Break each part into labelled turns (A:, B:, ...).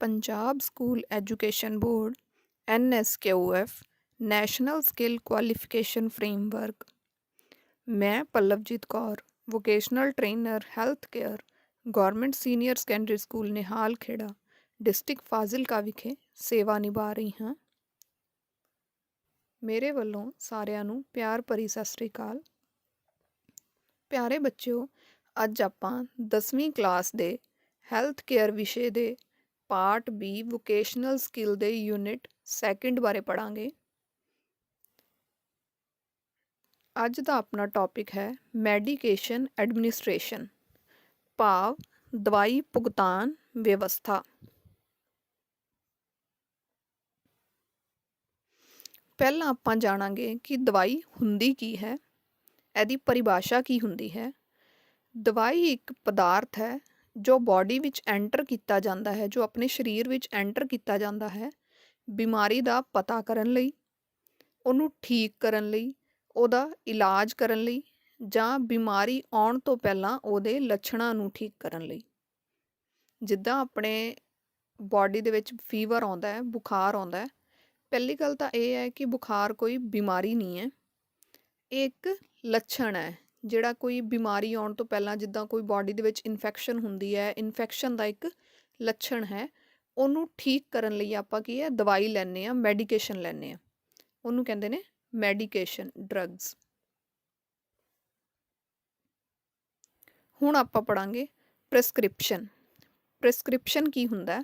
A: Punjab school education board NSQF national skill qualification framework. ਮੈਂ Pallavjit Kaur, vocational trainer health care, government senior secondary school Nihal Khera, district Fazilka ਵਿਖੇ ਸੇਵਾ ਨਿਭਾ ਰਹੀ ਹਾਂ। ਮੇਰੇ ਵੱਲੋਂ ਸਾਰਿਆਂ ਨੂੰ ਪਿਆਰ ਭਰੀ ਸਤਿ ਸ੍ਰੀ ਅਕਾਲ। ਪਿਆਰੇ ਬੱਚਿਓ, ਅੱਜ ਆਪਾਂ 10ਵੀਂ ਕਲਾਸ ਦੇ ਹੈਲਥ ਕੇਅਰ ਵਿਸ਼ੇ ਦੇ ਪਾਰਟ ਬੀ ਵੋਕੇਸ਼ਨਲ ਸਕਿੱਲ ਦੇ ਯੂਨਿਟ 2 ਬਾਰੇ ਪੜ੍ਹਾਂਗੇ। ਅੱਜ ਦਾ ਆਪਣਾ ਟੌਪਿਕ ਹੈ ਮੈਡੀਕੇਸ਼ਨ ਐਡਮਿਨਿਸਟ੍ਰੇਸ਼ਨ, ਭਾਵ ਦਵਾਈ ਭੁਗਤਾਨ ਵਿਵਸਥਾ। ਪਹਿਲਾਂ ਆਪਾਂ ਜਾਣਾਂਗੇ ਕਿ ਦਵਾਈ ਹੁੰਦੀ ਕੀ ਹੈ, ਇਹਦੀ ਪਰਿਭਾਸ਼ਾ ਕੀ ਹੁੰਦੀ ਹੈ। ਦਵਾਈ ਇੱਕ ਪਦਾਰਥ ਹੈ ਜੋ ਬਾਡੀ ਵਿੱਚ ਐਂਟਰ ਕੀਤਾ ਜਾਂਦਾ ਹੈ, ਜੋ ਆਪਣੇ ਸਰੀਰ ਵਿੱਚ ਐਂਟਰ ਕੀਤਾ ਜਾਂਦਾ ਹੈ ਬਿਮਾਰੀ ਦਾ ਪਤਾ ਕਰਨ ਲਈ, ਉਹਨੂੰ ਠੀਕ ਕਰਨ ਲਈ, ਉਹਦਾ ਇਲਾਜ ਕਰਨ ਲਈ, ਜਾਂ ਬਿਮਾਰੀ ਆਉਣ ਤੋਂ ਪਹਿਲਾਂ ਉਹਦੇ ਲੱਛਣਾਂ ਨੂੰ ਠੀਕ ਕਰਨ ਲਈ। ਜਿੱਦਾਂ ਆਪਣੇ ਬਾਡੀ ਦੇ ਵਿੱਚ ਫੀਵਰ ਆਉਂਦਾ ਹੈ, ਬੁਖਾਰ ਆਉਂਦਾ ਹੈ, ਪਹਿਲੀ ਗੱਲ ਤਾਂ ਇਹ ਹੈ ਕਿ ਬੁਖਾਰ ਕੋਈ ਬਿਮਾਰੀ ਨਹੀਂ ਹੈ, ਇਹ ਇੱਕ ਲੱਛਣ ਹੈ ਜਿਹੜਾ ਕੋਈ ਬਿਮਾਰੀ ਆਉਣ ਤੋਂ ਪਹਿਲਾਂ, ਜਿੱਦਾਂ ਕੋਈ ਬਾਡੀ ਦੇ ਵਿੱਚ ਇਨਫੈਕਸ਼ਨ ਹੁੰਦੀ ਹੈ, ਇਨਫੈਕਸ਼ਨ ਦਾ ਇੱਕ ਲੱਛਣ ਹੈ। ਉਹਨੂੰ ਠੀਕ ਕਰਨ ਲਈ ਆਪਾਂ ਕੀ ਹੈ, ਦਵਾਈ ਲੈਂਦੇ ਹਾਂ, ਮੈਡੀਕੇਸ਼ਨ ਲੈਂਦੇ ਹਾਂ, ਉਹਨੂੰ ਕਹਿੰਦੇ ਨੇ ਮੈਡੀਕੇਸ਼ਨ, ਡਰੱਗਸ। ਹੁਣ ਆਪਾਂ ਪੜਾਂਗੇ ਪ੍ਰੈਸਕ੍ਰਿਪਸ਼ਨ। ਪ੍ਰੈਸਕ੍ਰਿਪਸ਼ਨ ਕੀ ਹੁੰਦਾ?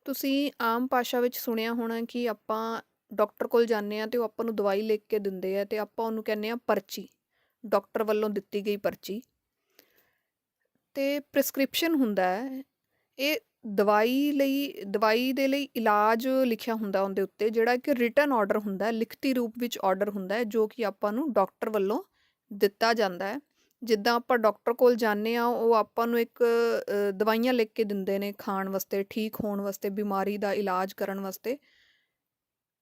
A: ਤੁਸੀਂ ਆਮ ਭਾਸ਼ਾ ਵਿੱਚ ਸੁਣਿਆ ਹੋਣਾ ਕਿ ਆਪਾਂ ਡਾਕਟਰ ਕੋਲ ਜਾਂਦੇ ਹਾਂ ਅਤੇ ਉਹ ਆਪਾਂ ਨੂੰ ਦਵਾਈ ਲਿਖ ਕੇ ਦਿੰਦੇ ਆ ਅਤੇ ਆਪਾਂ ਉਹਨੂੰ ਕਹਿੰਦੇ ਹਾਂ ਪਰਚੀ, ਡਾਕਟਰ ਵੱਲੋਂ ਦਿੱਤੀ ਗਈ ਪਰਚੀ। ਅਤੇ ਪ੍ਰੈਸਕ੍ਰਿਪਸ਼ਨ ਹੁੰਦਾ ਹੈ, ਇਹ ਦਵਾਈ ਦੇ ਲਈ ਇਲਾਜ ਲਿਖਿਆ ਹੁੰਦਾ ਉਹਦੇ ਉੱਤੇ, ਜਿਹੜਾ ਇੱਕ ਰਿਟਨ ਆਰਡਰ ਹੁੰਦਾ, ਲਿਖਤੀ ਰੂਪ ਵਿੱਚ ਆਰਡਰ ਹੁੰਦਾ ਹੈ, ਜੋ ਕਿ ਆਪਾਂ ਨੂੰ ਡਾਕਟਰ ਵੱਲੋਂ ਦਿੱਤਾ ਜਾਂਦਾ ਹੈ। ਜਿੱਦਾਂ ਆਪਾਂ ਡਾਕਟਰ ਕੋਲ ਜਾਂਦੇ ਹਾਂ, ਉਹ ਆਪਾਂ ਨੂੰ ਇੱਕ ਦਵਾਈਆਂ ਲਿਖ ਕੇ ਦਿੰਦੇ ਨੇ ਖਾਣ ਵਾਸਤੇ, ਠੀਕ ਹੋਣ ਵਾਸਤੇ, ਬਿਮਾਰੀ ਦਾ ਇਲਾਜ ਕਰਨ ਵਾਸਤੇ,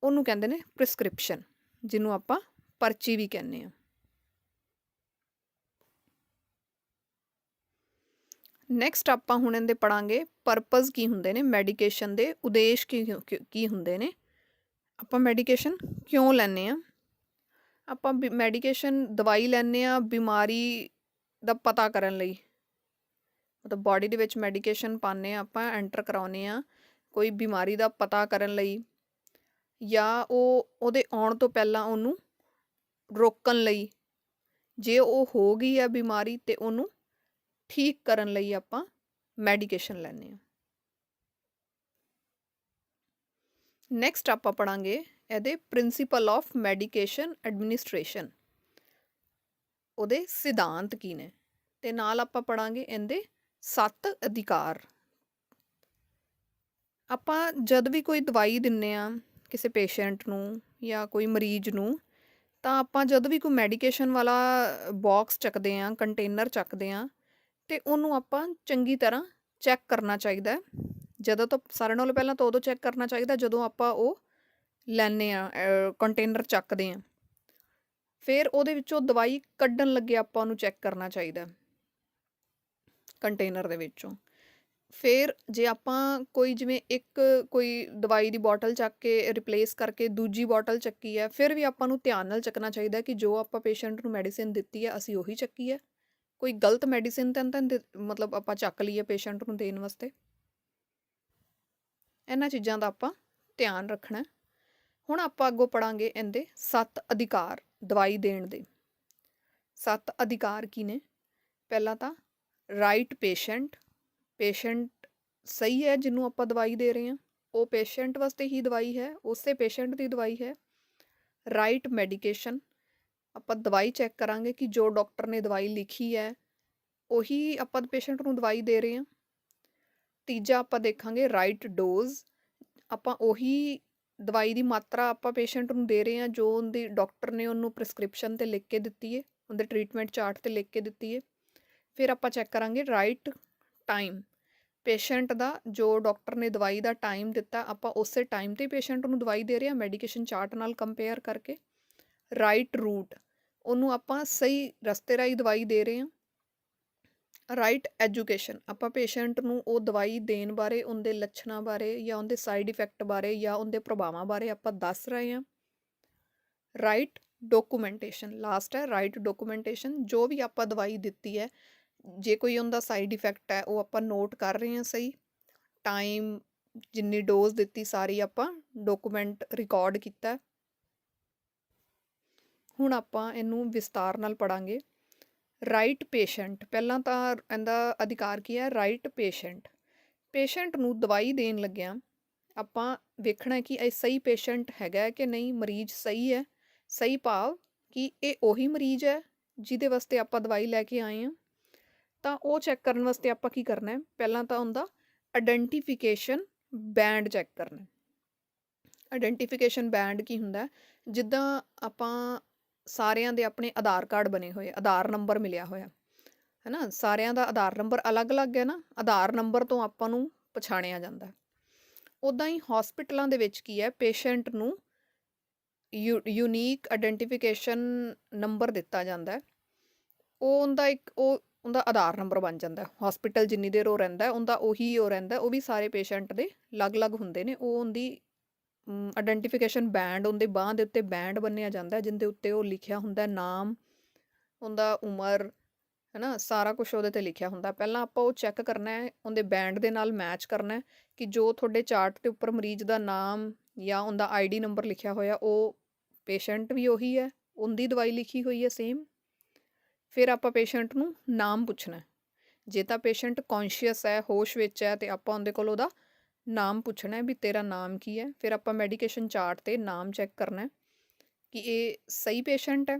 A: ਉਹਨੂੰ ਕਹਿੰਦੇ ਨੇ ਪ੍ਰੈਸਕ੍ਰਿਪਸ਼ਨ, ਜਿਹਨੂੰ ਆਪਾਂ ਪਰਚੀ ਵੀ ਕਹਿੰਦੇ ਹਾਂ। ਨੈਕਸਟ ਆਪਾਂ ਹੁਣ ਇਹਦੇ ਪੜਾਂਗੇ ਪਰਪਸ ਕੀ ਹੁੰਦੇ ਨੇ, ਮੈਡੀਕੇਸ਼ਨ ਦੇ ਉਦੇਸ਼ ਕੀ ਹੁੰਦੇ ਨੇ, ਆਪਾਂ ਮੈਡੀਕੇਸ਼ਨ ਕਿਉਂ ਲੈਂਦੇ ਹਾਂ। ਆਪਾਂ ਮੈਡੀਕੇਸ਼ਨ ਦਵਾਈ ਲੈਂਦੇ ਹਾਂ ਬਿਮਾਰੀ ਦਾ ਪਤਾ ਕਰਨ ਲਈ, ਮਤਲਬ ਬਾਡੀ ਦੇ ਵਿੱਚ ਮੈਡੀਕੇਸ਼ਨ ਪਾਉਂਦੇ ਹਾਂ, ਆਪਾਂ ਐਂਟਰ ਕਰਾਉਂਦੇ ਹਾਂ ਕੋਈ ਬਿਮਾਰੀ ਦਾ ਪਤਾ ਕਰਨ ਲਈ, ਜਾਂ ਉਹਦੇ ਆਉਣ ਤੋਂ ਪਹਿਲਾਂ ਉਹਨੂੰ ਰੋਕਣ ਲਈ, ਜੇ ਉਹ ਹੋ ਗਈ ਹੈ ਬਿਮਾਰੀ ਤੇ ਉਹਨੂੰ ਠੀਕ ਕਰਨ ਲਈ ਆਪਾਂ ਮੈਡੀਕੇਸ਼ਨ ਲੈਂਦੇ ਹਾਂ। ਨੈਕਸਟ ਆਪਾਂ ਪੜਾਂਗੇ ਇਹਦੇ ਪ੍ਰਿੰਸੀਪਲ ਆਫ ਮੈਡੀਕੇਸ਼ਨ ਐਡਮਿਨਿਸਟ੍ਰੇਸ਼ਨ, ਉਹਦੇ ਸਿਧਾਂਤ ਕੀ ਨੇ, ਤੇ ਨਾਲ ਆਪਾਂ ਪੜਾਂਗੇ ਇਹਦੇ 7 ਅਧਿਕਾਰ। ਆਪਾਂ ਜਦ ਵੀ ਕੋਈ ਦਵਾਈ ਦਿੰਦੇ ਹਾਂ ਕਿਸੇ ਪੇਸ਼ੈਂਟ ਨੂੰ ਜਾਂ ਕੋਈ ਮਰੀਜ਼ ਨੂੰ, ਤਾਂ ਆਪਾਂ ਜਦ ਵੀ ਕੋਈ ਮੈਡੀਕੇਸ਼ਨ ਵਾਲਾ ਬਾਕਸ ਚੱਕਦੇ ਹਾਂ, ਕੰਟੇਨਰ ਚੱਕਦੇ ਹਾਂ, ਅਤੇ ਉਹਨੂੰ ਆਪਾਂ ਚੰਗੀ ਤਰ੍ਹਾਂ ਚੈੱਕ ਕਰਨਾ ਚਾਹੀਦਾ। ਜਦੋਂ ਤੋਂ ਸਾਰਿਆਂ ਨਾਲੋਂ ਪਹਿਲਾਂ ਤਾਂ ਉਦੋਂ ਚੈੱਕ ਕਰਨਾ ਚਾਹੀਦਾ ਜਦੋਂ ਆਪਾਂ ਉਹ ਲੈਂਦੇ ਹਾਂ, ਕੰਟੇਨਰ ਚੱਕਦੇ ਹਾਂ। ਫਿਰ ਉਹਦੇ ਵਿੱਚੋਂ ਦਵਾਈ ਕੱਢਣ ਲੱਗੇ ਆਪਾਂ ਉਹਨੂੰ ਚੈੱਕ ਕਰਨਾ ਚਾਹੀਦਾ ਕੰਟੇਨਰ ਦੇ ਵਿੱਚੋਂ। ਫਿਰ ਜੇ ਆਪਾਂ ਕੋਈ ਜਿਵੇਂ ਕੋਈ ਦਵਾਈ ਦੀ ਬੋਟਲ ਚੱਕ ਕੇ ਰਿਪਲੇਸ ਕਰਕੇ ਦੂਜੀ ਬੋਟਲ ਚੱਕੀ ਹੈ, ਫਿਰ ਵੀ ਆਪਾਂ ਨੂੰ ਧਿਆਨ ਨਾਲ ਚੱਕਣਾ ਚਾਹੀਦਾ ਕਿ ਜੋ ਆਪਾਂ ਪੇਸ਼ੈਂਟ ਨੂੰ ਮੈਡੀਸਿਨ ਦਿੱਤੀ ਹੈ ਅਸੀਂ ਉਹੀ ਚੱਕੀ ਹੈ, ਕੋਈ ਗਲਤ ਮੈਡੀਸਿਨ ਤਾਂ ਮਤਲਬ ਆਪਾਂ ਚੱਕ ਲਈਏ ਪੇਸ਼ੈਂਟ ਨੂੰ ਦੇਣ ਵਾਸਤੇ। ਇਹਨਾਂ ਚੀਜ਼ਾਂ ਦਾ ਆਪਾਂ ਧਿਆਨ ਰੱਖਣਾ। ਹੁਣ ਆਪਾਂ ਅੱਗੋਂ ਪੜਾਂਗੇ ਇਹਦੇ 7 ਅਧਿਕਾਰ ਦਵਾਈ ਦੇਣ ਦੇ। 7 ਅਧਿਕਾਰ ਕੀ ਨੇ? ਪਹਿਲਾਂ ਤਾਂ ਰਾਈਟ ਪੇਸ਼ੈਂਟ ਸਹੀ ਹੈ ਜਿਹਨੂੰ ਆਪਾਂ ਦਵਾਈ ਦੇ ਰਹੇ ਹਾਂ, ਉਹ ਪੇਸ਼ੈਂਟ ਵਾਸਤੇ ਹੀ ਦਵਾਈ ਹੈ, ਉਸੇ ਪੇਸ਼ੈਂਟ ਦੀ ਦਵਾਈ ਹੈ। ਰਾਈਟ ਮੈਡੀਕੇਸ਼ਨ, ਆਪਾਂ ਦਵਾਈ ਚੈੱਕ ਕਰਾਂਗੇ ਕਿ ਜੋ ਡਾਕਟਰ ਨੇ ਦਵਾਈ ਲਿਖੀ ਹੈ ਉਹੀ ਆਪਾਂ ਪੇਸ਼ੈਂਟ ਨੂੰ ਦਵਾਈ ਦੇ ਰਹੇ ਹਾਂ। ਤੀਜਾ ਆਪਾਂ ਦੇਖਾਂਗੇ ਰਾਈਟ ਡੋਜ਼, ਆਪਾਂ ਉਹੀ ਦਵਾਈ ਦੀ ਮਾਤਰਾ ਆਪਾਂ ਪੇਸ਼ੈਂਟ ਨੂੰ ਦੇ ਰਹੇ ਹਾਂ ਜੋ ਉਹਦੀ ਡਾਕਟਰ ਨੇ ਉਹਨੂੰ ਪ੍ਰੈਸਕ੍ਰਿਪਸ਼ਨ 'ਤੇ ਲਿਖ ਕੇ ਦਿੱਤੀ ਹੈ, ਉਹਦੇ ਟਰੀਟਮੈਂਟ ਚਾਰਟ 'ਤੇ ਲਿਖ ਕੇ ਦਿੱਤੀ ਹੈ। ਫਿਰ ਆਪਾਂ ਚੈੱਕ ਕਰਾਂਗੇ ਰਾਈਟ ਟਾਈਮ, ਪੇਸ਼ੈਂਟ ਦਾ ਜੋ ਡਾਕਟਰ ਨੇ ਦਵਾਈ ਦਾ ਟਾਈਮ ਦਿੱਤਾ ਆਪਾਂ ਉਸੇ ਟਾਈਮ 'ਤੇ ਪੇਸ਼ੈਂਟ ਨੂੰ ਦਵਾਈ ਦੇ ਰਹੇ ਹਾਂ ਮੈਡੀਕੇਸ਼ਨ ਚਾਰਟ ਨਾਲ ਕੰਪੇਅਰ ਕਰਕੇ। ਰਾਈਟ ਰੂਟ, ਉਹਨੂੰ ਆਪਾਂ ਸਹੀ ਰਸਤੇ ਰਾਹੀਂ ਦਵਾਈ ਦੇ ਰਹੇ ਹਾਂ। ਰਾਈਟ ਐਜੂਕੇਸ਼ਨ, ਆਪਾਂ ਪੇਸ਼ੈਂਟ ਨੂੰ ਉਹ ਦਵਾਈ ਦੇਣ ਬਾਰੇ, ਉਹਦੇ ਲੱਛਣਾਂ ਬਾਰੇ ਜਾਂ ਉਹਦੇ ਸਾਈਡ ਇਫੈਕਟ ਬਾਰੇ ਜਾਂ ਉਹਦੇ ਪ੍ਰਭਾਵਾਂ ਬਾਰੇ ਆਪਾਂ ਦੱਸ ਰਹੇ ਹਾਂ। ਰਾਈਟ ਡਾਕੂਮੈਂਟੇਸ਼ਨ, ਲਾਸਟ ਹੈ ਰਾਈਟ ਡਾਕੂਮੈਂਟੇਸ਼ਨ, ਜੋ ਵੀ ਆਪਾਂ ਦਵਾਈ ਦਿੱਤੀ ਹੈ, ਜੇ ਕੋਈ ਉਹਦਾ ਸਾਈਡ ਇਫੈਕਟ ਹੈ ਉਹ ਆਪਾਂ ਨੋਟ ਕਰ ਰਹੇ ਹਾਂ ਸਹੀ ਟਾਈਮ, ਜਿੰਨੀ ਡੋਜ਼ ਦਿੱਤੀ ਸਾਰੀ ਆਪਾਂ ਡਾਕੂਮੈਂਟ ਰਿਕਾਰਡ ਕੀਤਾ। ਹੁਣ ਆਪਾਂ ਇਹਨੂੰ ਵਿਸਤਾਰ ਨਾਲ ਪੜਾਂਗੇ। ਰਾਈਟ ਪੇਸ਼ੈਂਟ, ਪਹਿਲਾਂ ਤਾਂ ਇਹਦਾ ਅਧਿਕਾਰ ਕੀ ਹੈ, ਰਾਈਟ ਪੇਸ਼ੈਂਟ। ਪੇਸ਼ੈਂਟ ਨੂੰ ਦਵਾਈ ਦੇਣ ਲੱਗਿਆ ਆਪਾਂ ਵੇਖਣਾ ਕਿ ਇਹ ਸਹੀ ਪੇਸ਼ੈਂਟ ਹੈਗਾ ਕਿ ਨਹੀਂ, ਮਰੀਜ਼ ਸਹੀ ਹੈ, ਸਹੀ ਭਾਵ ਕਿ ਇਹ ਉਹੀ ਮਰੀਜ਼ ਹੈ ਜਿਹਦੇ ਵਾਸਤੇ ਆਪਾਂ ਦਵਾਈ ਲੈ ਕੇ ਆਏ ਹਾਂ। ਤਾਂ ਉਹ ਚੈੱਕ ਕਰਨ ਵਾਸਤੇ ਆਪਾਂ ਕੀ ਕਰਨਾ ਹੈ, ਪਹਿਲਾਂ ਤਾਂ ਉਹਦਾ ਆਇਡੈਂਟੀਫਿਕੇਸ਼ਨ ਬੈਂਡ ਚੈੱਕ ਕਰਨਾ। ਆਇਡੈਂਟੀਫਿਕੇਸ਼ਨ ਬੈਂਡ ਕੀ ਹੁੰਦਾ, ਜਿੱਦਾਂ ਆਪਾਂ ਸਾਰਿਆਂ ਦੇ ਆਪਣੇ ਆਧਾਰ ਕਾਰਡ ਬਣੇ ਹੋਏ, ਆਧਾਰ ਨੰਬਰ ਮਿਲਿਆ ਹੋਇਆ ਹੈ ਨਾ, ਸਾਰਿਆਂ ਦਾ ਆਧਾਰ ਨੰਬਰ ਅਲੱਗ-ਅਲੱਗ ਹੈ ਨਾ, ਆਧਾਰ ਨੰਬਰ ਤੋਂ ਆਪਾਂ ਨੂੰ ਪਛਾਣਿਆ ਜਾਂਦਾ। ਉੱਦਾਂ ਹੀ ਹੌਸਪੀਟਲਾਂ ਦੇ ਵਿੱਚ ਕੀ ਹੈ, ਪੇਸ਼ੈਂਟ ਨੂੰ ਯੂਨੀਕ ਆਇਡੈਂਟੀਫਿਕੇਸ਼ਨ ਨੰਬਰ ਦਿੱਤਾ ਜਾਂਦਾ। ਉਹ ਉਹਦਾ ਆਧਾਰ ਨੰਬਰ ਬਣ ਜਾਂਦਾ। ਹੌਸਪੀਟਲ ਜਿੰਨੀ ਦੇਰ ਉਹ ਰਹਿੰਦਾ ਉਹਦਾ ਉਹੀ ਉਹ ਰਹਿੰਦਾ, ਉਹ ਵੀ ਸਾਰੇ ਪੇਸ਼ੈਂਟ ਦੇ ਅਲੱਗ-ਅਲੱਗ ਹੁੰਦੇ ਨੇ। ਉਹ ਉਹਦੀ ਆਇਡੈਂਟੀਫਿਕੇਸ਼ਨ ਬੈਂਡ, ਉਹਦੇ ਬਾਂਹ ਦੇ ਉੱਤੇ ਬੈਂਡ ਬੰਨਿਆ ਜਾਂਦਾ ਜਿਹਦੇ ਉੱਤੇ ਉਹ ਲਿਖਿਆ ਹੁੰਦਾ ਨਾਮ, ਉਹਦਾ ਉਮਰ, ਹੈ ਨਾ, ਸਾਰਾ ਕੁਛ ਉਹਦੇ 'ਤੇ ਲਿਖਿਆ ਹੁੰਦਾ। ਪਹਿਲਾਂ ਆਪਾਂ ਉਹ ਚੈੱਕ ਕਰਨਾ ਹੈ, ਉਹਦੇ ਬੈਂਡ ਦੇ ਨਾਲ ਮੈਚ ਕਰਨਾ ਕਿ ਜੋ ਤੁਹਾਡੇ ਚਾਰਟ ਦੇ ਉੱਪਰ ਮਰੀਜ਼ ਦਾ ਨਾਮ ਜਾਂ ਉਹਦਾ ID ਨੰਬਰ ਲਿਖਿਆ ਹੋਇਆ ਉਹ ਪੇਸ਼ੈਂਟ ਵੀ ਉਹੀ ਹੈ, ਉਹਦੀ ਦਵਾਈ ਲਿਖੀ ਹੋਈ ਹੈ ਸੇਮ। ਫਿਰ ਆਪਾਂ ਪੇਸ਼ੈਂਟ ਨੂੰ ਨਾਮ ਪੁੱਛਣਾ। ਜੇ ਤਾਂ ਪੇਸ਼ੈਂਟ ਕੌਨਸ਼ੀਅਸ ਹੈ, ਹੋਸ਼ ਵਿੱਚ ਹੈ, ਤਾਂ ਆਪਾਂ ਉਹਦੇ ਕੋਲ ਉਹਦਾ ਨਾਮ ਪੁੱਛਣਾ ਵੀ ਤੇਰਾ ਨਾਮ ਕੀ ਹੈ। ਫਿਰ ਆਪਾਂ ਮੈਡੀਕੇਸ਼ਨ ਚਾਰਟ 'ਤੇ ਨਾਮ ਚੈੱਕ ਕਰਨਾ ਕਿ ਇਹ ਸਹੀ ਪੇਸ਼ੈਂਟ ਹੈ।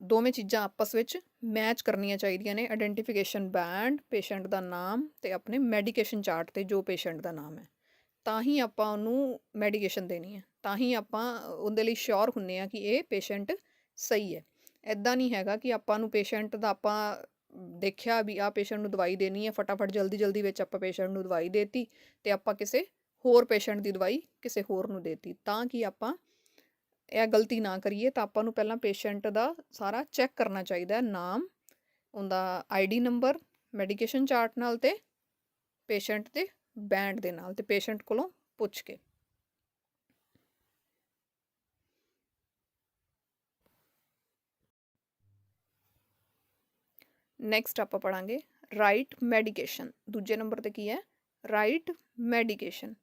A: ਦੋਵੇਂ ਚੀਜ਼ਾਂ ਆਪਸ ਵਿੱਚ ਮੈਚ ਕਰਨੀਆਂ ਚਾਹੀਦੀਆਂ ਨੇ, ਆਇਡੈਂਟੀਫਿਕੇਸ਼ਨ ਬੈਂਡ, ਪੇਸ਼ੈਂਟ ਦਾ ਨਾਮ ਅਤੇ ਆਪਣੇ ਮੈਡੀਕੇਸ਼ਨ ਚਾਰਟ 'ਤੇ ਜੋ ਪੇਸ਼ੈਂਟ ਦਾ ਨਾਮ ਹੈ, ਤਾਂ ਹੀ ਆਪਾਂ ਉਹਨੂੰ ਮੈਡੀਕੇਸ਼ਨ ਦੇਣੀ ਹੈ, ਤਾਂ ਹੀ ਆਪਾਂ ਉਹਦੇ ਲਈ ਸ਼ੋਰ ਹੁੰਦੇ ਹਾਂ ਕਿ ਇਹ ਪੇਸ਼ੈਂਟ ਸਹੀ ਹੈ। ਇੱਦਾਂ ਨਹੀਂ ਹੈਗਾ ਕਿ ਆਪਾਂ ਨੂੰ ਪੇਸ਼ੈਂਟ ਦਾ ਆਪਾਂ ਦੇਖਿਆ ਵੀ ਆਹ ਪੇਸ਼ੈਂਟ ਨੂੰ ਦਵਾਈ ਦੇਣੀ ਹੈ, ਫਟਾਫਟ ਜਲਦੀ ਵਿੱਚ ਆਪਾਂ ਪੇਸ਼ੈਂਟ ਨੂੰ ਦਵਾਈ ਦੇਤੀ ਅਤੇ ਆਪਾਂ ਕਿਸੇ ਹੋਰ ਪੇਸ਼ੈਂਟ ਦੀ ਦਵਾਈ ਕਿਸੇ ਹੋਰ ਨੂੰ ਦੇਤੀ। ਤਾਂ ਕਿ ਆਪਾਂ ਇਹ ਗਲਤੀ ਨਾ ਕਰੀਏ, ਤਾਂ ਆਪਾਂ ਨੂੰ ਪਹਿਲਾਂ ਪੇਸ਼ੈਂਟ ਦਾ ਸਾਰਾ ਚੈੱਕ ਕਰਨਾ ਚਾਹੀਦਾ, ਨਾਮ, ਉਹਦਾ ID ਨੰਬਰ, ਮੈਡੀਕੇਸ਼ਨ ਚਾਰਟ ਨਾਲ ਅਤੇ ਪੇਸ਼ੈਂਟ ਦੇ ਬੈਂਡ ਦੇ ਨਾਲ, ਅਤੇ ਪੇਸ਼ੈਂਟ ਕੋਲੋਂ ਪੁੱਛ ਕੇ। ਨੈਕਸਟ ਆਪਾਂ ਪੜਾਂਗੇ ਰਾਈਟ ਮੈਡੀਕੇਸ਼ਨ। ਦੂਜੇ ਨੰਬਰ 'ਤੇ ਕੀ ਹੈ, right medication.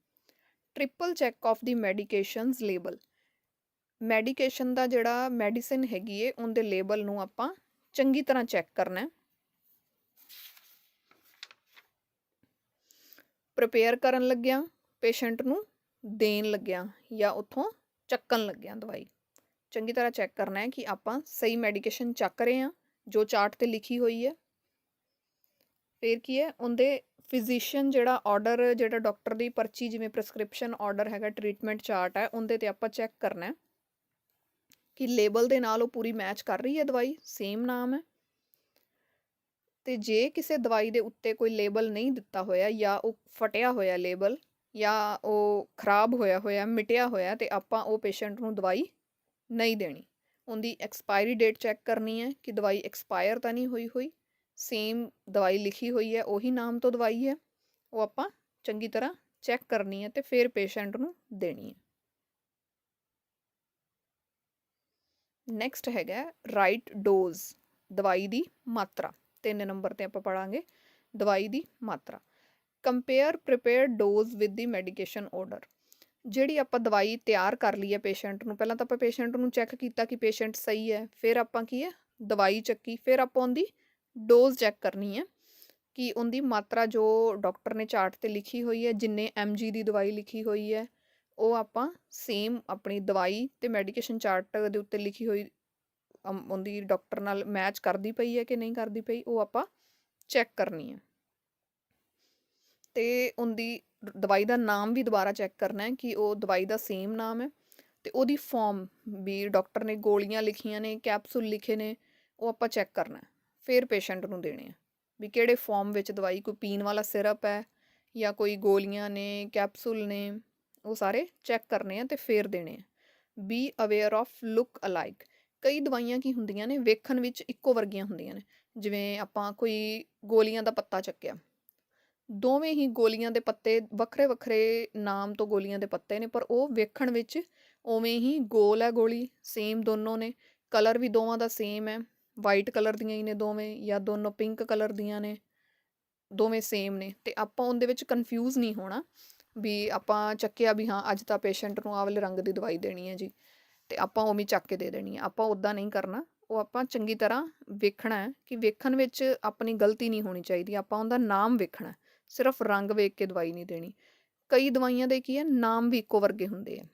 A: Triple check of the medications label. Medication ਦਾ ਜਿਹੜਾ ਮੈਡੀਸਿਨ ਹੈਗੀ ਏ ਉਹਦੇ ਲੇਬਲ ਨੂੰ ਆਪਾਂ ਚੰਗੀ ਤਰ੍ਹਾਂ ਚੈੱਕ ਕਰਨਾ। ਪ੍ਰਿਪੇਅਰ ਕਰਨ ਲੱਗਿਆ, ਪੇਸ਼ੈਂਟ ਨੂੰ ਦੇਣ ਲੱਗਿਆ ਜਾਂ ਉੱਥੋਂ ਚੱਕਣ ਲੱਗਿਆ ਦਵਾਈ, ਚੰਗੀ ਤਰ੍ਹਾਂ ਚੈੱਕ ਕਰਨਾ ਹੈ ਕਿ ਆਪਾਂ ਸਹੀ ਮੈਡੀਕੇਸ਼ਨ ਚੱਕ ਰਹੇ ਹਾਂ ਜੋ ਚਾਰਟ 'ਤੇ ਲਿਖੀ ਹੋਈ ਹੈ। ਫਿਰ ਕੀ ਹੈ, ਉਹਦੇ ਫਿਜ਼ੀਸ਼ੀਅਨ ਜਿਹੜਾ ਆਰਡਰ, ਜਿਹੜਾ ਡਾਕਟਰ ਦੀ ਪਰਚੀ, ਜਿਵੇਂ ਪ੍ਰਸਕ੍ਰਿਪਸ਼ਨ ਆਰਡਰ ਹੈਗਾ, ਟਰੀਟਮੈਂਟ ਚਾਰਟ ਹੈ, ਉਹਦੇ 'ਤੇ ਆਪਾਂ ਚੈੱਕ ਕਰਨਾ ਕਿ ਲੇਬਲ ਦੇ ਨਾਲ ਉਹ ਪੂਰੀ ਮੈਚ ਕਰ ਰਹੀ ਹੈ ਦਵਾਈ, ਸੇਮ ਨਾਮ ਹੈ। ਅਤੇ ਜੇ ਕਿਸੇ ਦਵਾਈ ਦੇ ਉੱਤੇ ਕੋਈ ਲੇਬਲ ਨਹੀਂ ਦਿੱਤਾ ਹੋਇਆ ਜਾਂ ਉਹ ਫਟਿਆ ਹੋਇਆ ਲੇਬਲ ਜਾਂ ਉਹ ਖਰਾਬ ਹੋਇਆ ਮਿਟਿਆ ਹੋਇਆ, ਅਤੇ ਆਪਾਂ ਉਹ ਪੇਸ਼ੈਂਟ ਨੂੰ ਦਵਾਈ ਨਹੀਂ ਦੇਣੀ। ਉਹਦੀ ਐਕਸਪਾਇਰੀ ਡੇਟ ਚੈੱਕ ਕਰਨੀ ਹੈ ਕਿ ਦਵਾਈ ਐਕਸਪਾਇਰ ਤਾਂ ਨਹੀਂ ਹੋਈ, ਸੇਮ ਦਵਾਈ ਲਿਖੀ ਹੋਈ ਹੈ, ਉਹੀ ਨਾਮ ਤੋਂ ਦਵਾਈ ਹੈ, ਉਹ ਆਪਾਂ ਚੰਗੀ ਤਰ੍ਹਾਂ ਚੈੱਕ ਕਰਨੀ ਹੈ ਅਤੇ ਫਿਰ ਪੇਸ਼ੈਂਟ ਨੂੰ ਦੇਣੀ ਹੈ। ਨੈਕਸਟ ਹੈਗਾ ਰਾਈਟ ਡੋਜ਼, ਦਵਾਈ ਦੀ ਮਾਤਰਾ। 3 ਨੰਬਰ 'ਤੇ ਆਪਾਂ ਪੜਾਂਗੇ ਦਵਾਈ ਦੀ ਮਾਤਰਾ। Compare prepared dose with the medication order. ਜਿਹੜੀ ਆਪਾਂ ਦਵਾਈ ਤਿਆਰ ਕਰ ਲਈ ਹੈ ਪੇਸ਼ੈਂਟ ਨੂੰ, ਪਹਿਲਾਂ ਤਾਂ ਆਪਾਂ ਪੇਸ਼ੈਂਟ ਨੂੰ ਚੈੱਕ ਕੀਤਾ ਕਿ ਪੇਸ਼ੈਂਟ ਸਹੀ ਹੈ, ਫਿਰ ਆਪਾਂ ਕੀ ਹੈ ਦਵਾਈ ਚੱਕੀ, ਫਿਰ ਆਪਾਂ ਉਹਦੀ ਡੋਜ਼ ਚੈੱਕ ਕਰਨੀ ਹੈ ਕਿ ਉਹਦੀ ਮਾਤਰਾ ਜੋ ਡਾਕਟਰ ਨੇ ਚਾਰਟ 'ਤੇ ਲਿਖੀ ਹੋਈ ਹੈ, ਜਿੰਨੇ mg ਦੀ ਦਵਾਈ ਲਿਖੀ ਹੋਈ ਹੈ, ਉਹ ਆਪਾਂ ਸੇਮ ਆਪਣੀ ਦਵਾਈ ਅਤੇ ਮੈਡੀਕੇਸ਼ਨ ਚਾਰਟ ਦੇ ਉੱਤੇ ਲਿਖੀ ਹੋਈ ਉਹਦੀ ਡਾਕਟਰ ਨਾਲ ਮੈਚ ਕਰਦੀ ਪਈ ਹੈ ਕਿ ਨਹੀਂ ਕਰਦੀ ਪਈ, ਉਹ ਆਪਾਂ ਚੈੱਕ ਕਰਨੀ ਹੈ। ਅਤੇ ਉਹਦੀ ਦਵਾਈ ਦਾ ਨਾਮ ਵੀ ਦੁਬਾਰਾ ਚੈੱਕ ਕਰਨਾ ਹੈ ਕਿ ਉਹ ਦਵਾਈ ਦਾ ਸੇਮ ਨਾਮ ਹੈ, ਅਤੇ ਉਹਦੀ ਫੋਰਮ ਵੀ ਡਾਕਟਰ ਨੇ ਗੋਲੀਆਂ ਲਿਖੀਆਂ ਨੇ, ਕੈਪਸੂਲ ਲਿਖੇ ਨੇ, ਉਹ ਆਪਾਂ ਚੈੱਕ ਕਰਨਾ। ਫਿਰ ਪੇਸ਼ੈਂਟ ਨੂੰ ਦੇਣੇ ਆ ਵੀ ਕਿਹੜੇ ਫੋਰਮ ਵਿੱਚ ਦਵਾਈ, ਕੋਈ ਪੀਣ ਵਾਲਾ ਸਿਰਪ ਹੈ ਜਾਂ ਕੋਈ ਗੋਲੀਆਂ ਨੇ, ਕੈਪਸੂਲ ਨੇ, ਉਹ ਸਾਰੇ ਚੈੱਕ ਕਰਨੇ ਆ ਅਤੇ ਫਿਰ ਦੇਣੇ ਆ। Be aware of look alike. ਕਈ ਦਵਾਈਆਂ ਕੀ ਹੁੰਦੀਆਂ ਨੇ, ਵੇਖਣ ਵਿੱਚ ਇੱਕੋ ਵਰਗੀਆਂ ਹੁੰਦੀਆਂ ਨੇ, ਜਿਵੇਂ ਆਪਾਂ ਕੋਈ ਗੋਲੀਆਂ ਦਾ ਪੱਤਾ ਚੱਕਿਆ, ਦੋਵੇਂ ਹੀ ਗੋਲੀਆਂ ਦੇ ਪੱਤੇ ਵੱਖਰੇ ਵੱਖਰੇ ਨਾਮ ਤੋਂ ਗੋਲੀਆਂ ਦੇ ਪੱਤੇ ਨੇ, ਪਰ ਉਹ ਵੇਖਣ ਵਿੱਚ ਉਵੇਂ ਹੀ ਗੋਲ ਹੈ ਗੋਲੀ, ਸੇਮ ਦੋਨੋਂ ਨੇ, ਕਲਰ ਵੀ ਦੋਵਾਂ ਦਾ ਸੇਮ ਹੈ, ਵਾਈਟ ਕਲਰ ਦੀਆਂ ਹੀ ਨੇ ਦੋਵੇਂ, ਜਾਂ ਦੋਨੋਂ ਪਿੰਕ ਕਲਰ ਦੀਆਂ ਨੇ, ਦੋਵੇਂ ਸੇਮ ਨੇ, ਅਤੇ ਆਪਾਂ ਉਹਦੇ ਵਿੱਚ ਕਨਫਿਊਜ਼ ਨਹੀਂ ਹੋਣਾ ਵੀ ਆਪਾਂ ਚੱਕਿਆ ਵੀ ਹਾਂ ਅੱਜ ਤਾਂ ਪੇਸ਼ੈਂਟ ਨੂੰ ਆਹ ਵਾਲੇ ਰੰਗ ਦੀ ਦਵਾਈ ਦੇਣੀ ਹੈ ਜੀ, ਅਤੇ ਆਪਾਂ ਉਵੇਂ ਚੱਕ ਕੇ ਦੇ ਦੇਣੀ ਹੈ। ਆਪਾਂ ਉੱਦਾਂ ਨਹੀਂ ਕਰਨਾ, ਉਹ ਆਪਾਂ ਚੰਗੀ ਤਰ੍ਹਾਂ ਵੇਖਣਾ ਹੈ ਕਿ ਵੇਖਣ ਵਿੱਚ ਆਪਣੀ ਗਲਤੀ ਨਹੀਂ ਹੋਣੀ ਚਾਹੀਦੀ, ਆਪਾਂ ਉਹਦਾ ਨਾਮ ਵੇਖਣਾ, ਸਿਰਫ ਰੰਗ ਵੇਖ ਕੇ ਦਵਾਈ ਨਹੀਂ ਦੇਣੀ। ਕਈ ਦਵਾਈਆਂ ਦੇ ਕੀ ਹੈ, ਨਾਮ ਵੀ ਇੱਕੋ ਵਰਗੇ ਹੁੰਦੇ ਆ,